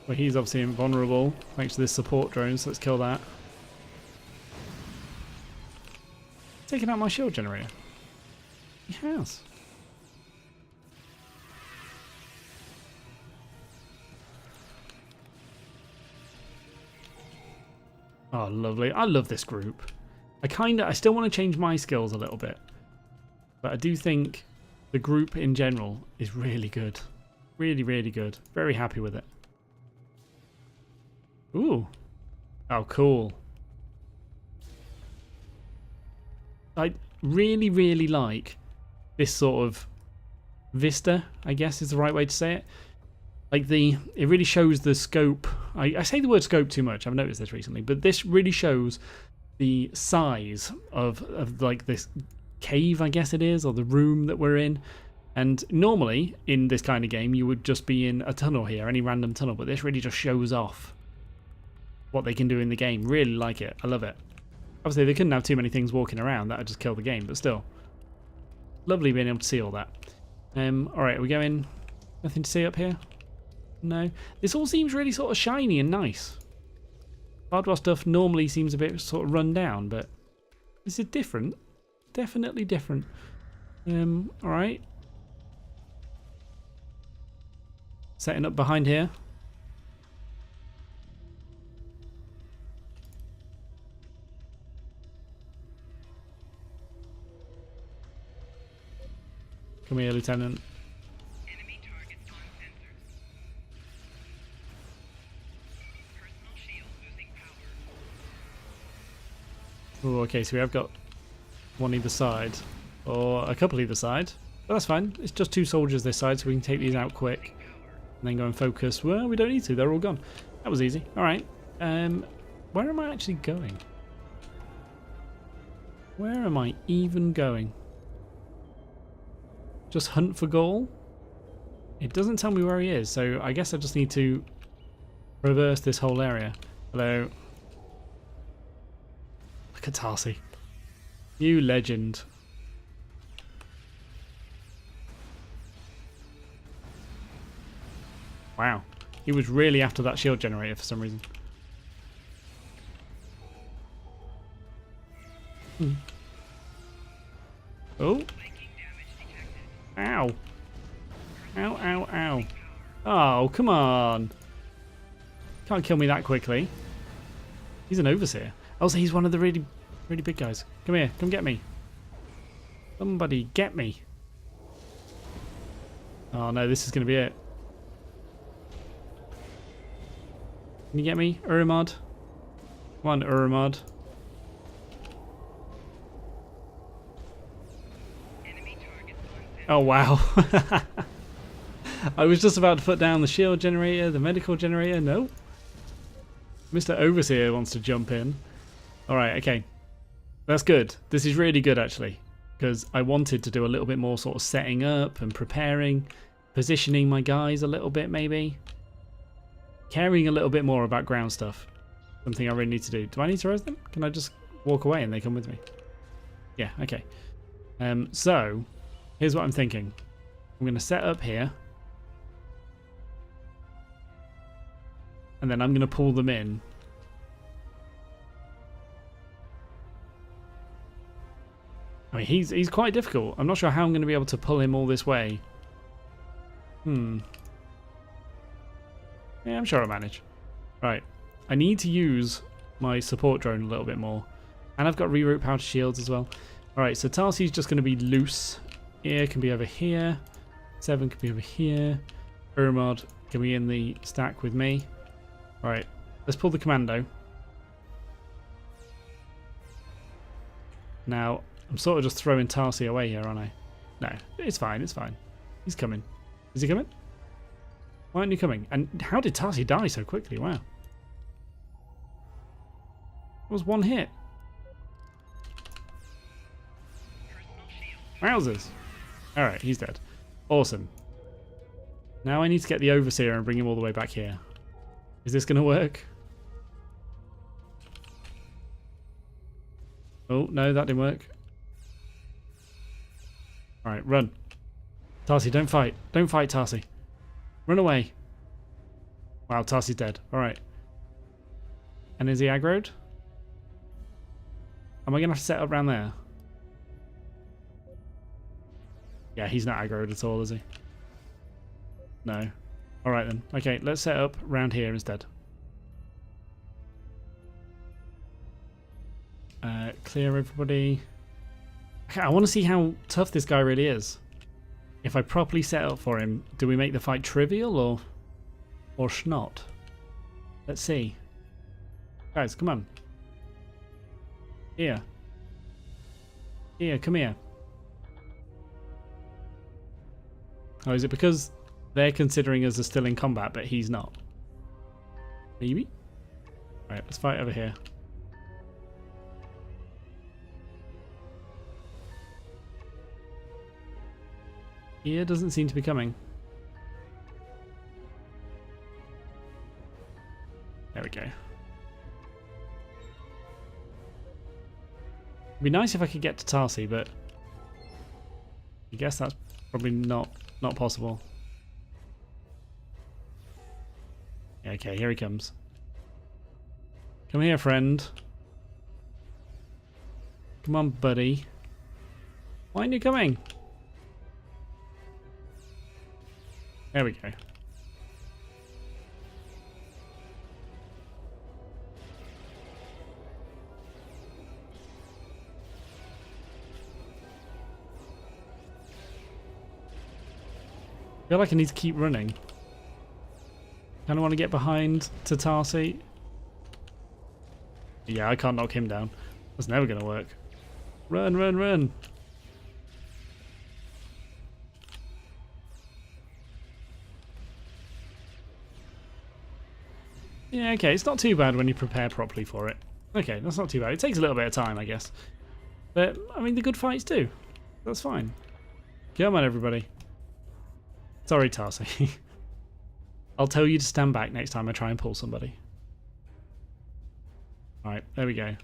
A: Well, he's obviously invulnerable thanks to this support drone, so let's kill that. Taking out my shield generator. He has. Oh, lovely. I love this group. I still want to change my skills a little bit. But I do think the group in general is really good. Really, really good. Very happy with it. Ooh. Oh, cool. I really, really like this sort of vista, I guess is the right way to say it. Like it really shows the scope. I say the word scope too much. I've noticed this recently, but this really shows the size of like this cave, I guess it is, or the room that we're in. And normally in this kind of game, you would just be in a tunnel here, any random tunnel, but this really just shows off what they can do in the game. Really like it. I love it. Obviously, they couldn't have too many things walking around. That would just kill the game, but still. Lovely being able to see all that. Alright, are we going? Nothing to see up here? No. This all seems really sort of shiny and nice. Bardwar stuff normally seems a bit sort of run down, but this is different. Definitely different. Alright. Setting up behind here. Come here, Lieutenant.
Q: Enemy targets on sensors. Personal shield losing power.
A: Oh, okay, so we have got one either side. Or a couple either side. But that's fine. It's just 2 soldiers this side, so we can take these out quick. And then go and focus. Well, we don't need to. They're all gone. That was easy. Alright. Where am I actually going? Where am I even going? Just hunt for Gaul? It doesn't tell me where he is, so I guess I just need to reverse this whole area. Hello. Look at Tarsi. You legend. Wow. He was really after that shield generator for some reason. Oh. Ow. Ow, ow, ow. Oh, come on. Can't kill me that quickly. He's an overseer. Oh, so he's one of the really big guys. Come here. Come get me. Somebody get me. Oh, no. This is going to be it. Can you get me, Urimod? Come on, Urimod. Oh, wow. I was just about to put down the shield generator, the medical generator. No. Mr. Overseer wants to jump in. Alright, okay. That's good. This is really good, actually. Because I wanted to do a little bit more sort of setting up and preparing. Positioning my guys a little bit, maybe. Caring a little bit more about ground stuff. Something I really need to do. Do I need to res them? Can I just walk away and they come with me? Yeah, okay. So, here's what I'm thinking. I'm going to set up here. And then I'm going to pull them in. I mean, he's quite difficult. I'm not sure how I'm going to be able to pull him all this way. Yeah, I'm sure I'll manage. Right. I need to use my support drone a little bit more. And I've got reroute power to shields as well. Alright, so Tarsi's just going to be loose. Ear can be over here. 7 can be over here. Urimod can be in the stack with me. Alright, let's pull the commando. Now, I'm sort of just throwing Tarsi away here, aren't I? No, it's fine, it's fine. He's coming. Is he coming? Why aren't you coming? And how did Tarsi die so quickly? Wow. It was one hit. Wowzers. Alright, he's dead. Awesome. Now I need to get the Overseer and bring him all the way back here. Is this going to work? Oh, no, that didn't work. Alright, run. Tarsi, don't fight. Don't fight, Tarsi. Run away. Wow, Tarsi's dead. Alright. And is he aggroed? Am I going to have to set up around there? Yeah, he's not aggroed at all, is he? No. Alright then. Okay, let's set up round here instead. Clear everybody. Okay, I want to see how tough this guy really is. If I properly set up for him, do we make the fight trivial or schnot? Let's see. Guys, come on. Here. Here, come here. Oh, is it because they're considering us as still in combat, but he's not? Maybe? Alright, let's fight over here. Here doesn't seem to be coming. There we go. It'd be nice if I could get to Tarsi, but I guess that's probably not possible. Okay, here he comes. Come here, friend. Come on, buddy. Why aren't you coming? There we go. I feel like I need to keep running. Kind of want to get behind to Tarsi. Yeah, I can't knock him down. That's never going to work. Run, run, run. Yeah, okay, it's not too bad when you prepare properly for it. Okay, that's not too bad. It takes a little bit of time, I guess. But, I mean, the good fights do. That's fine. Come on, everybody. Sorry, Tarsi. I'll tell you to stand back next time I try and pull somebody. Alright, there we go.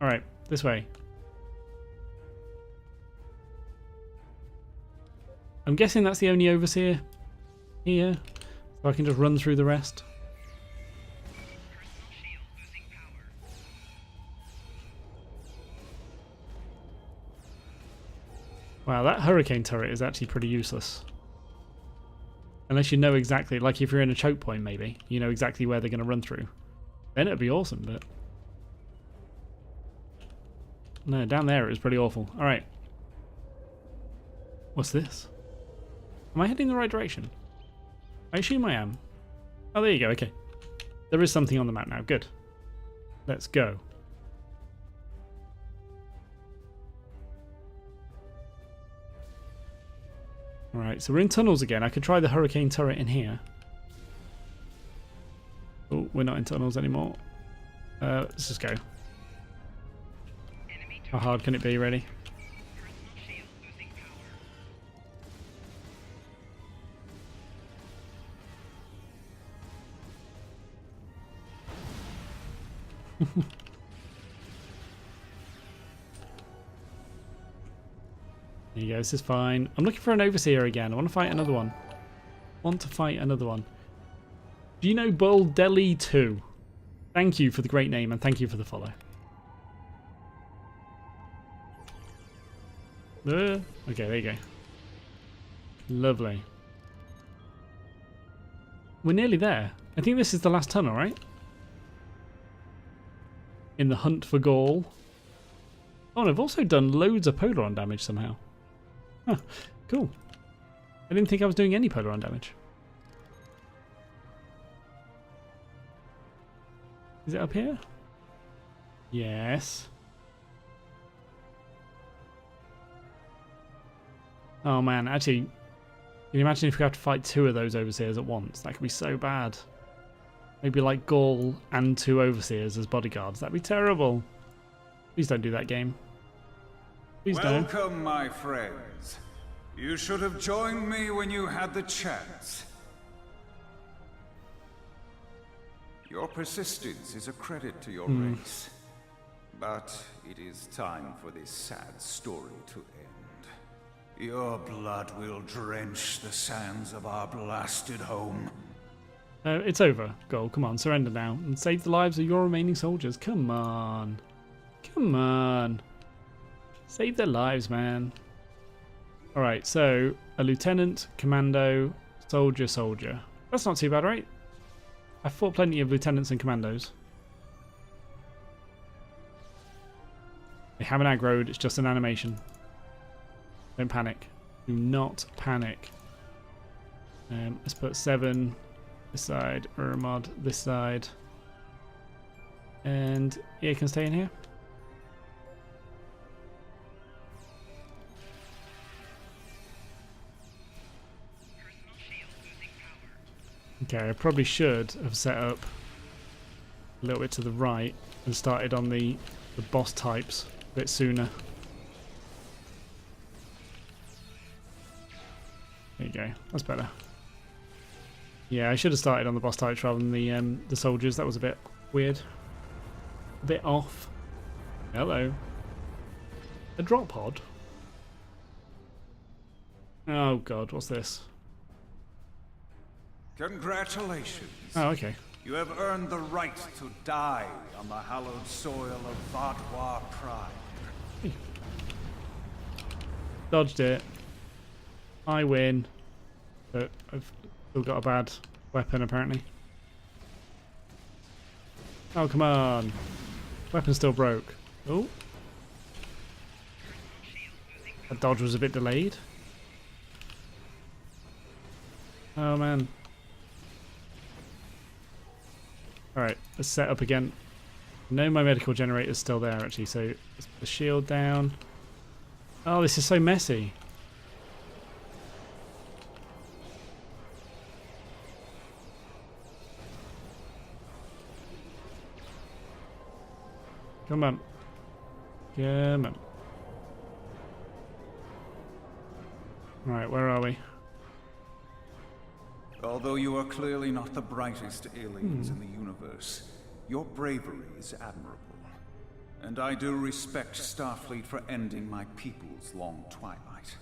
A: Alright, this way. I'm guessing that's the only overseer here, so I can just run through the rest. Wow, that hurricane turret is actually pretty useless. Unless you know exactly, like if you're in a choke point maybe, you know exactly where they're going to run through. Then it'd be awesome, but... No, down there it was pretty awful. Alright. What's this? Am I heading the right direction? I assume I am. Oh, there you go, okay. There is something on the map now, good. Let's go. Alright, so we're in tunnels again. I could try the hurricane turret in here. Oh, we're not in tunnels anymore. Let's just go. How hard can it be, really? There you go, this is fine. I'm looking for an overseer again. I want to fight another one. Do you know Bull Deli 2? Thank you for the great name and thank you for the follow. Okay, there you go. Lovely. We're nearly there. I think this is the last tunnel, right? In the hunt for Gaul. Oh, and I've also done loads of Polaron damage somehow. Huh, cool. I didn't think I was doing any Polaron damage. Is it up here? Yes. Oh man, actually, can you imagine if we have to fight 2 of those overseers at once? That could be so bad. Maybe like Gaul and 2 overseers as bodyguards. That'd be terrible. Please don't do that, game. Please don't.
R: Welcome, my friends. You should have joined me when you had the chance. Your persistence is a credit to your race. But it is time for this sad story to end. Your blood will drench the sands of our blasted home.
A: It's over, Gaul. Come on, surrender now and save the lives of your remaining soldiers. Come on. Come on. Save their lives, man. Alright, so a lieutenant, commando, soldier. That's not too bad, right? I fought plenty of lieutenants and commandos. They haven't aggroed, it's just an animation. Don't panic. Do not panic. Let's put 7 this side, Urmod this side. And it can stay in here. Okay, I probably should have set up a little bit to the right and started on the boss types a bit sooner. There you go, that's better. Yeah, I should have started on the boss types rather than the soldiers. That was a bit weird. A bit off. Hello. A drop pod? Oh god, what's this?
R: Congratulations.
A: Oh, okay.
R: You have earned the right to die on the hallowed soil of Vaadwaur Pride.
A: Dodged it. I win. But I've still got a bad weapon, apparently. Oh, come on. Weapon still broke. Oh. That dodge was a bit delayed. Oh, man. Alright, let's set up again. No, my medical generator's still there actually, so let's put the shield down. Oh, this is so messy. Come on. Come on. Right, where are we?
R: Although you are clearly not the brightest aliens in the universe, your bravery is admirable. And I do respect Starfleet for ending my people's long twilight.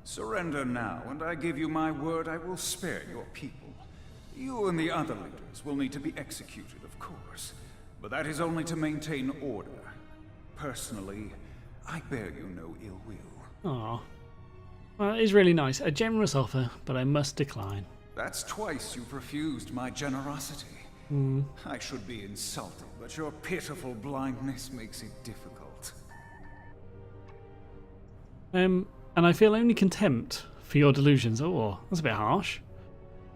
R: Surrender now, and I give you my word I will spare your people. You and the other leaders will need to be executed, of course. But that is only to maintain order. Personally, I bear you no ill will.
A: Aww. Well, it is really nice. A generous offer, but I must decline.
R: That's twice you've refused my generosity. I should be insulted, but your pitiful blindness makes it difficult.
A: And I feel only contempt for your delusions. Oh, that's a bit harsh.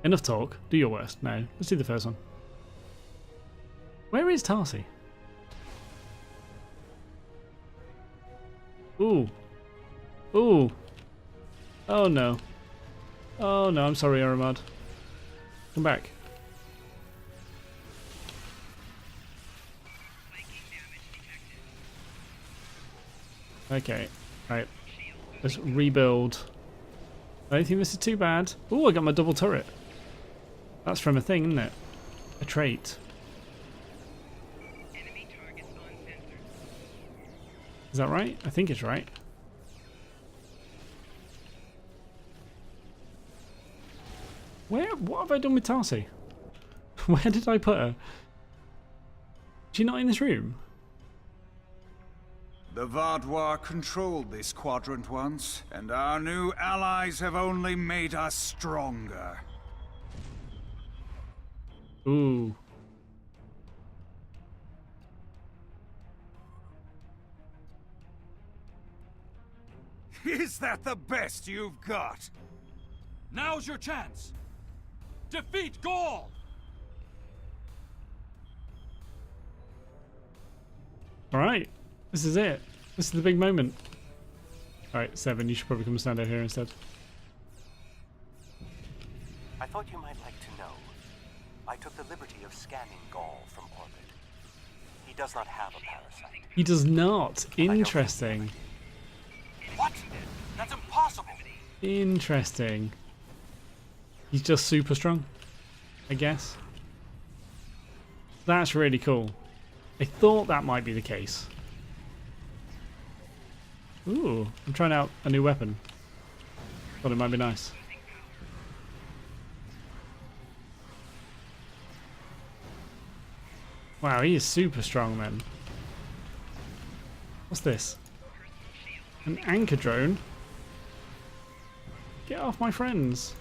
A: Enough talk. Do your worst. No, let's do the first one. Where is Tarsi? Ooh. Ooh. Oh no. Oh no, I'm sorry, Aramad. Come back. Okay, right. Let's rebuild. I don't think this is too bad. Ooh, I got my double turret. That's from a thing, isn't it? A trait. Is that right? I think it's right. What have I done with Tarsi? Where did I put her? Is she not in this room?
R: The Vaadwaur controlled this quadrant once, and our new allies have only made us stronger.
A: Ooh.
R: Is that the best you've got?
O: Now's your chance! Defeat Gaul!
A: Alright, this is it. This is the big moment. Alright, Seven, you should probably come and stand out here instead.
H: I thought you might like to know. I took the liberty of scanning Gaul from orbit. He does not have a parasite.
A: He does not. Interesting.
O: What? That's impossible!
A: Interesting. He's just super strong, I guess. That's really cool. I thought that might be the case. Ooh, I'm trying out a new weapon. Thought it might be nice. Wow, he is super strong, man. What's this? An anchor drone? Get off my friends.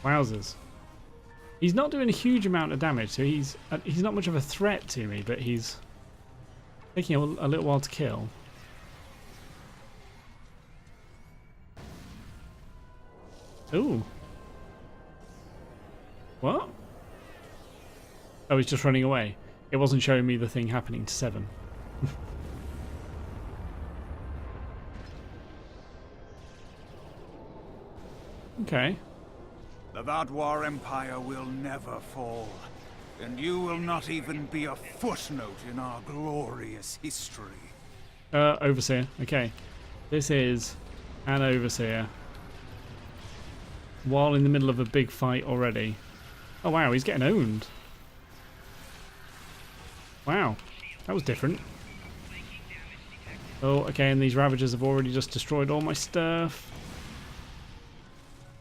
A: Wowzers. He's not doing a huge amount of damage, so he's not much of a threat to me, but he's taking a little while to kill. Ooh. What? Oh, he's just running away. It wasn't showing me the thing happening to Seven. Okay.
R: The Vaadwaur Empire will never fall, and you will not even be a footnote in our glorious history.
A: Overseer. Okay. This is an Overseer. While in the middle of a big fight already. Oh wow, he's getting owned. Wow, that was different. Oh, okay, and these Ravagers have already just destroyed all my stuff.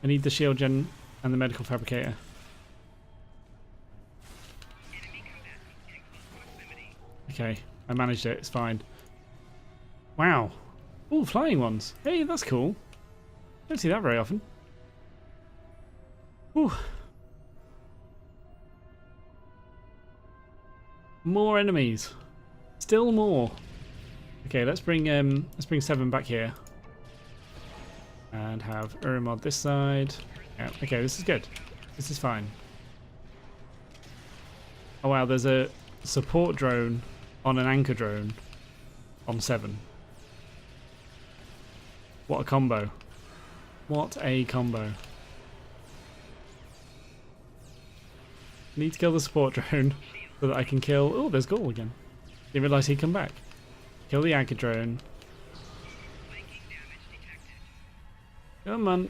A: I need the shield gen and the medical fabricator. Okay, I managed it, it's fine. Wow. Oh, flying ones. Hey, that's cool. Don't see that very often. Whew. More enemies. Still more. Okay, let's bring Seven back here. And have Urimod this side. Yeah, okay, this is good. This is fine. Oh wow, there's a support drone on an anchor drone on 7. What a combo. What a combo. Need to kill the support drone so that I can kill... Oh, there's Gaul again. Didn't realise he'd come back. Kill the anchor drone. Come on.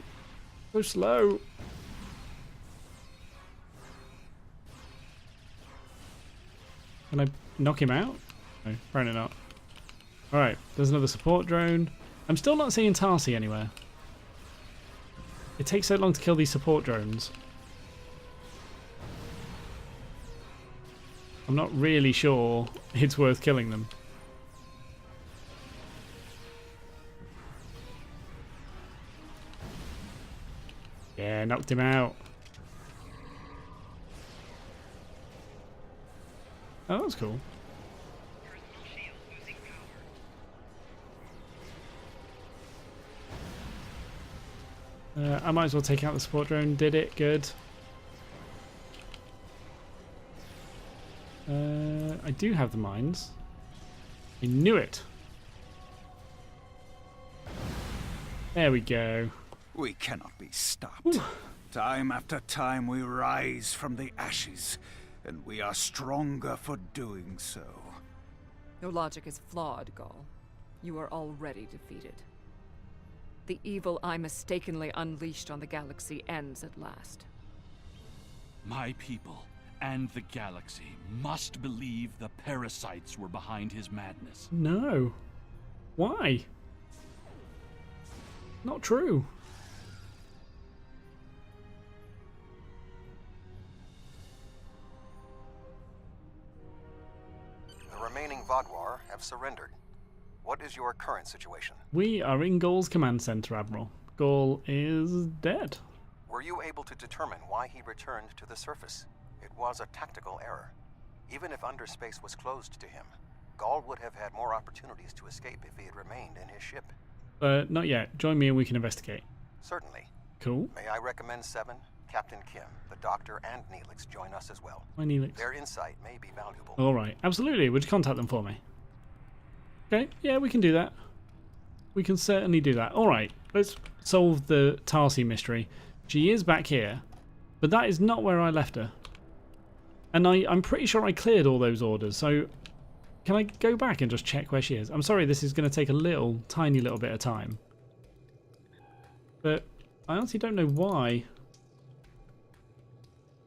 A: So slow. Can I knock him out? No, apparently not. Alright, there's another support drone. I'm still not seeing Tarsi anywhere. It takes so long to kill these support drones. I'm not really sure it's worth killing them. Yeah, knocked him out. Oh, that was cool. I might as well take out the support drone. Did it. Good. I do have the mines. I knew it. There we go.
R: We cannot be stopped. Ooh. Time after time we rise from the ashes, and we are stronger for doing so.
D: Your logic is flawed, Gaul. You are already defeated. The evil I mistakenly unleashed on the galaxy ends at last.
S: My people and the galaxy must believe the parasites were behind his madness.
A: No. Why? Not true.
C: The remaining Vaadwaur have surrendered. What is your current situation?
A: We are in Gaul's command center, Admiral. Gaul is dead.
C: Were you able to determine why he returned to the surface? It was a tactical error. Even if underspace was closed to him, Gaul would have had more opportunities to escape if he had remained in his ship.
A: Not yet. Join me and we can investigate.
C: Certainly.
A: Cool.
C: May I recommend 7, Captain Kim, the Doctor, and Neelix join us as well.
A: Hi, Neelix.
C: Their insight may be valuable.
A: All right. Absolutely. Would you contact them for me? Okay. Yeah, we can do that. We can certainly do that. All right. Let's solve the Tarsi mystery. She is back here, but that is not where I left her. And I'm pretty sure I cleared all those orders, so can I go back and just check where she is? I'm sorry this is going to take a tiny little bit of time. But I honestly don't know why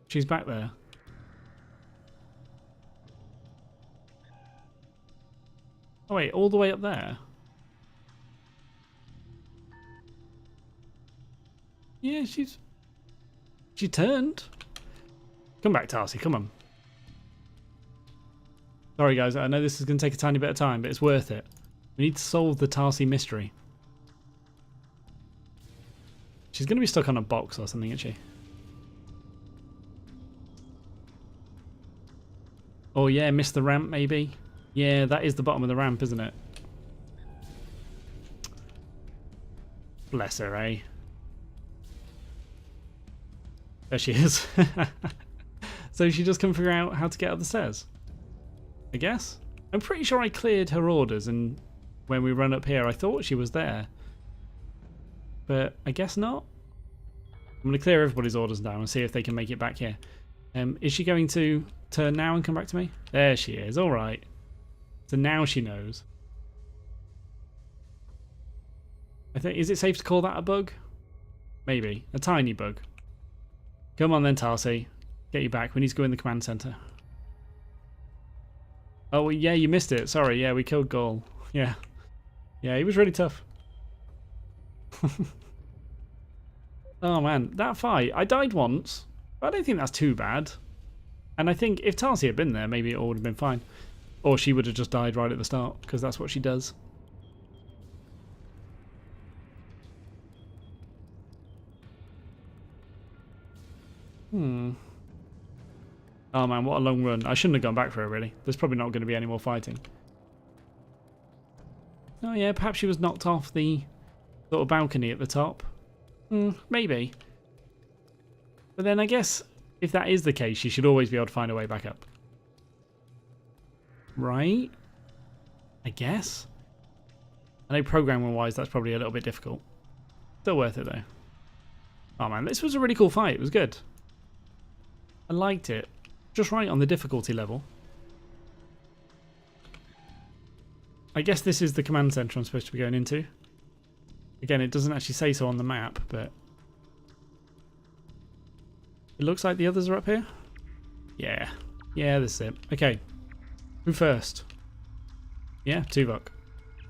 A: she's back there. Oh wait, all the way up there? Yeah, she turned. Come back, Tarsi, come on. Sorry guys, I know this is going to take a tiny bit of time, but it's worth it. We need to solve the Tarsi mystery. She's going to be stuck on a box or something, isn't she? Oh yeah, missed the ramp maybe? Yeah, that is the bottom of the ramp, isn't it? Bless her, eh? There she is. So she just couldn't figure out how to get up the stairs, I guess. I'm pretty sure I cleared her orders, and when we run up here I thought she was there. But I guess not. I'm going to clear everybody's orders now and see if they can make it back here. Is she going to turn now and come back to me? There she is, alright. So now she knows. I think, is it safe to call that a bug? Maybe. A tiny bug. Come on then, Tarsi. Get you back. We need to go in the command center. Oh, well, yeah, you missed it. Sorry, yeah, we killed Gaul. Yeah. Yeah, he was really tough. Oh, man. That fight. I died once. But I don't think that's too bad. And I think if Tarsi had been there, maybe it all would have been fine. Or she would have just died right at the start, because that's what she does. Oh man, what a long run. I shouldn't have gone back for her, really. There's probably not going to be any more fighting. Oh yeah, perhaps she was knocked off the sort of balcony at the top. Maybe. But then I guess if that is the case, she should always be able to find a way back up. Right? I guess. I know programming-wise that's probably a little bit difficult. Still worth it though. Oh man, this was a really cool fight. It was good. I liked it. Just right on the difficulty level. I guess this is the command center I'm supposed to be going into. Again, it doesn't actually say so on the map, but it looks like the others are up here. Yeah. Yeah, this is it. Okay. Who first? Yeah, Tuvok.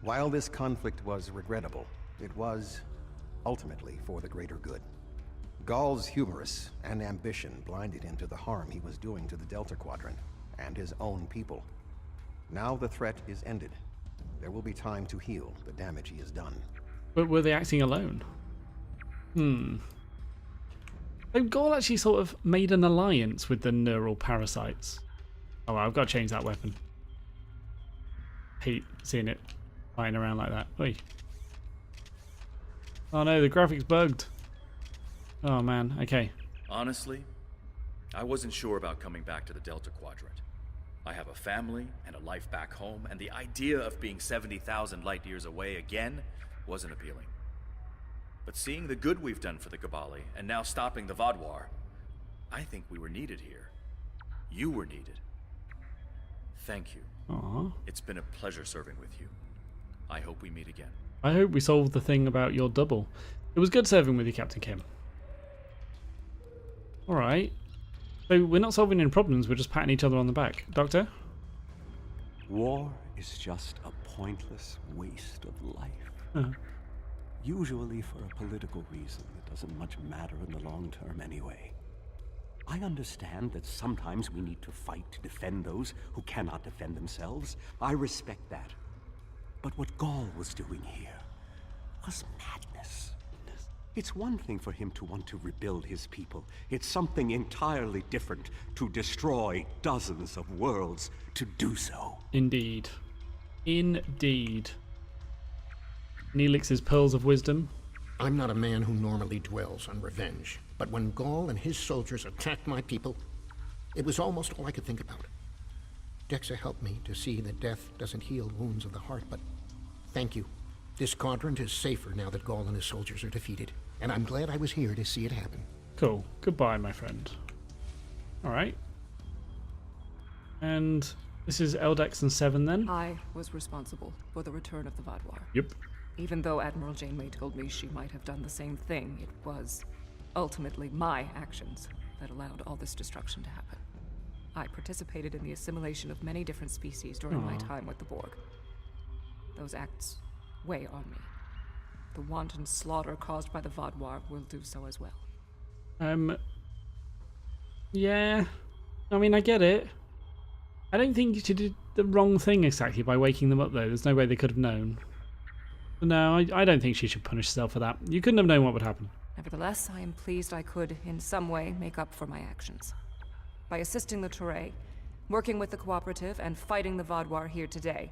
C: While this conflict was regrettable, it was ultimately for the greater good. Ghaul's hubris and ambition blinded him to the harm he was doing to the Delta Quadrant and his own people. Now the threat is ended. There will be time to heal the damage he has done.
A: But were they acting alone? So Ghaul actually sort of made an alliance with the neural parasites. Oh, well, I've got to change that weapon. Hate seeing it flying around like that. Oi. Oh no, the graphics bugged. Oh man, okay.
F: Honestly, I wasn't sure about coming back to the Delta Quadrant. I have a family and a life back home, and the idea of being 70,000 light years away again wasn't appealing. But seeing the good we've done for the Gabali, and now stopping the Vaadwaur, I think we were needed here. You were needed. Thank you.
A: Aww.
F: It's been a pleasure serving with you. I hope we meet again.
A: I hope we solved the thing about your double. It was good serving with you, Captain Kim. Alright. So we're not solving any problems, we're just patting each other on the back. Doctor?
H: War is just a pointless waste of life. Usually for a political reason that doesn't much matter in the long term anyway. I understand that sometimes we need to fight to defend those who cannot defend themselves. I respect that. But what Ghaul was doing here was madness. It's one thing for him to want to rebuild his people. It's something entirely different to destroy dozens of worlds to do so.
A: Indeed. Indeed. Neelix's pearls of wisdom.
J: I'm not a man who normally dwells on revenge, but when Ghaul and his soldiers attacked my people, it was almost all I could think about. Dexa helped me to see that death doesn't heal wounds of the heart, but thank you. This quadrant is safer now that Ghaul and his soldiers are defeated, and I'm glad I was here to see it happen.
A: Cool. Goodbye, my friend. Alright. And this is Eldex and 7 then?
D: I was responsible for the return of the Vaadwaur.
A: Yep.
D: Even though Admiral Janeway told me she might have done the same thing, it was ultimately my actions that allowed all this destruction to happen. I participated in the assimilation of many different species during my time with the Borg. Those acts weigh on me. The wanton slaughter caused by the Vaadwaur will do so as well.
A: Yeah. I mean, I get it. I don't think she did the wrong thing exactly by waking them up, though. There's no way they could have known. No, I don't think she should punish herself for that. You couldn't have known what would happen.
D: Nevertheless, I am pleased I could, in some way, make up for my actions. By assisting the Touré, working with the Cooperative, and fighting the Vaadwaur here today,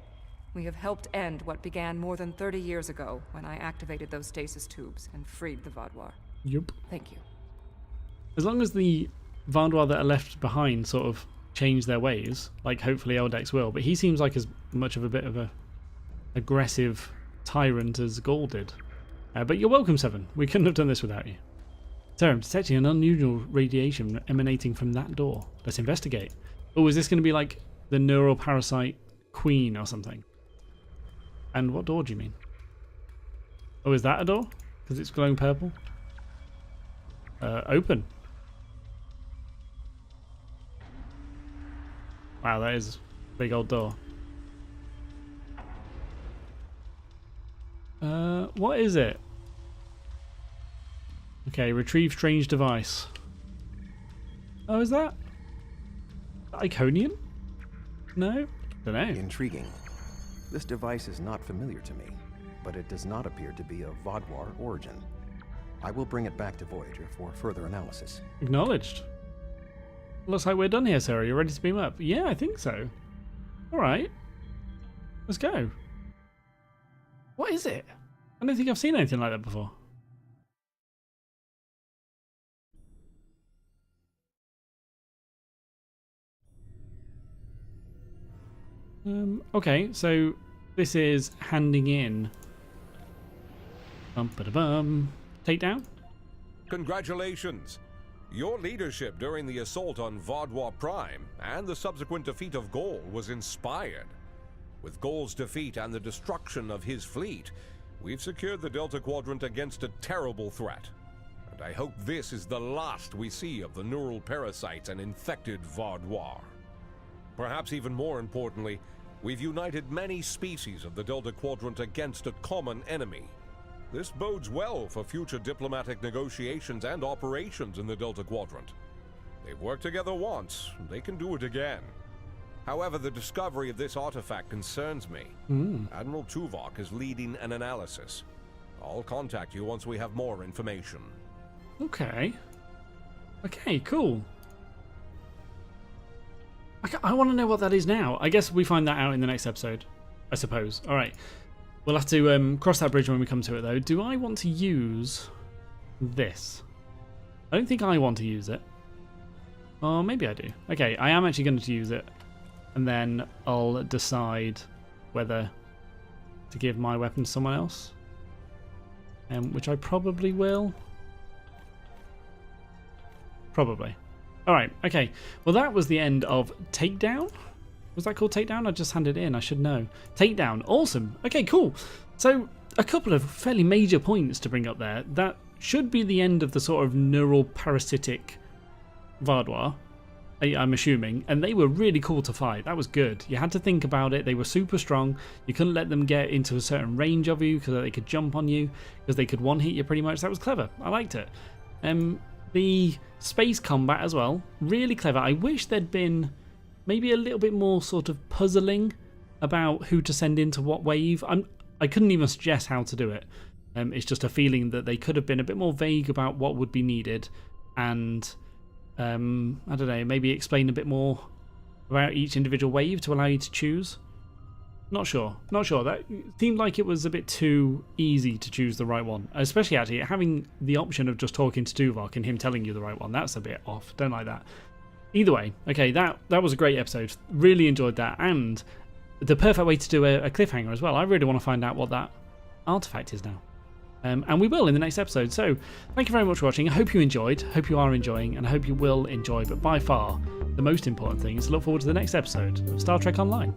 D: we have helped end what began more than 30 years ago when I activated those stasis tubes and freed the Vaadwaur.
A: Yup.
D: Thank you.
A: As long as the Vaadwaur that are left behind sort of change their ways, like hopefully Eldex will, but he seems like as much of a bit of a aggressive tyrant as Ghaul did. But you're welcome, 7. We couldn't have done this without you. Sir, I'm detecting an unusual radiation emanating from that door. Let's investigate. Oh, is this going to be like the neural parasite queen or something? And what door do you mean? Oh, is that a door? Because it's glowing purple? Open. Wow, that is a big old door. What is it? Okay, retrieve strange device. Oh, is that Iconian? No? Dunno.
C: Intriguing. This device is not familiar to me, but it does not appear to be of Vaadwaur origin. I will bring it back to Voyager for further analysis.
A: Acknowledged. Looks like we're done here, Sarah. You ready to beam up? Yeah, I think so. Alright. Let's go. What is it? I don't think I've seen anything like that before. Okay, so this is handing in. Takedown.
B: Congratulations! Your leadership during the assault on Vaudouar Prime and the subsequent defeat of Gaul was inspired. With Gaul's defeat and the destruction of his fleet, we've secured the Delta Quadrant against a terrible threat. And I hope this is the last we see of the neural parasites and infected Vaudouar. Perhaps even more importantly, we've united many species of the Delta Quadrant against a common enemy. This bodes well for future diplomatic negotiations and operations in the Delta Quadrant. They've worked together once, they can do it again. However, the discovery of this artifact concerns me. Admiral Tuvok is leading an analysis. I'll contact you once we have more information.
A: Okay. Okay, cool. I want to know what that is now. I guess we find that out in the next episode, I suppose. All right. We'll have to cross that bridge when we come to it, though. Do I want to use this? I don't think I want to use it. Oh, maybe I do. Okay, I am actually going to use it. And then I'll decide whether to give my weapon to someone else. Which I probably will. Probably. Alright, okay. Well, that was the end of Takedown. Was that called Takedown? I just handed it in. I should know. Takedown. Awesome. Okay, cool. So, a couple of fairly major points to bring up there. That should be the end of the sort of neural parasitic Vaudouar, I'm assuming. And they were really cool to fight. That was good. You had to think about it. They were super strong. You couldn't let them get into a certain range of you because they could jump on you, because they could one-hit you pretty much. That was clever. I liked it. The space combat as well. Really clever. I wish there'd been maybe a little bit more sort of puzzling about who to send into what wave. I couldn't even suggest how to do it. It's just a feeling that they could have been a bit more vague about what would be needed, and I don't know, maybe explain a bit more about each individual wave to allow you to choose. Not sure. That seemed like it was a bit too easy to choose the right one, especially actually having the option of just talking to Tuvok and him telling you the right one. That's a bit off. Don't like that. Either way, okay, that was a great episode. Really enjoyed that, and the perfect way to do a cliffhanger as well. I really want to find out what that artifact is now. And we will in the next episode. So, thank you very much for watching. I hope you enjoyed, hope you are enjoying, and I hope you will enjoy. But by far, the most important thing is to look forward to the next episode of Star Trek Online.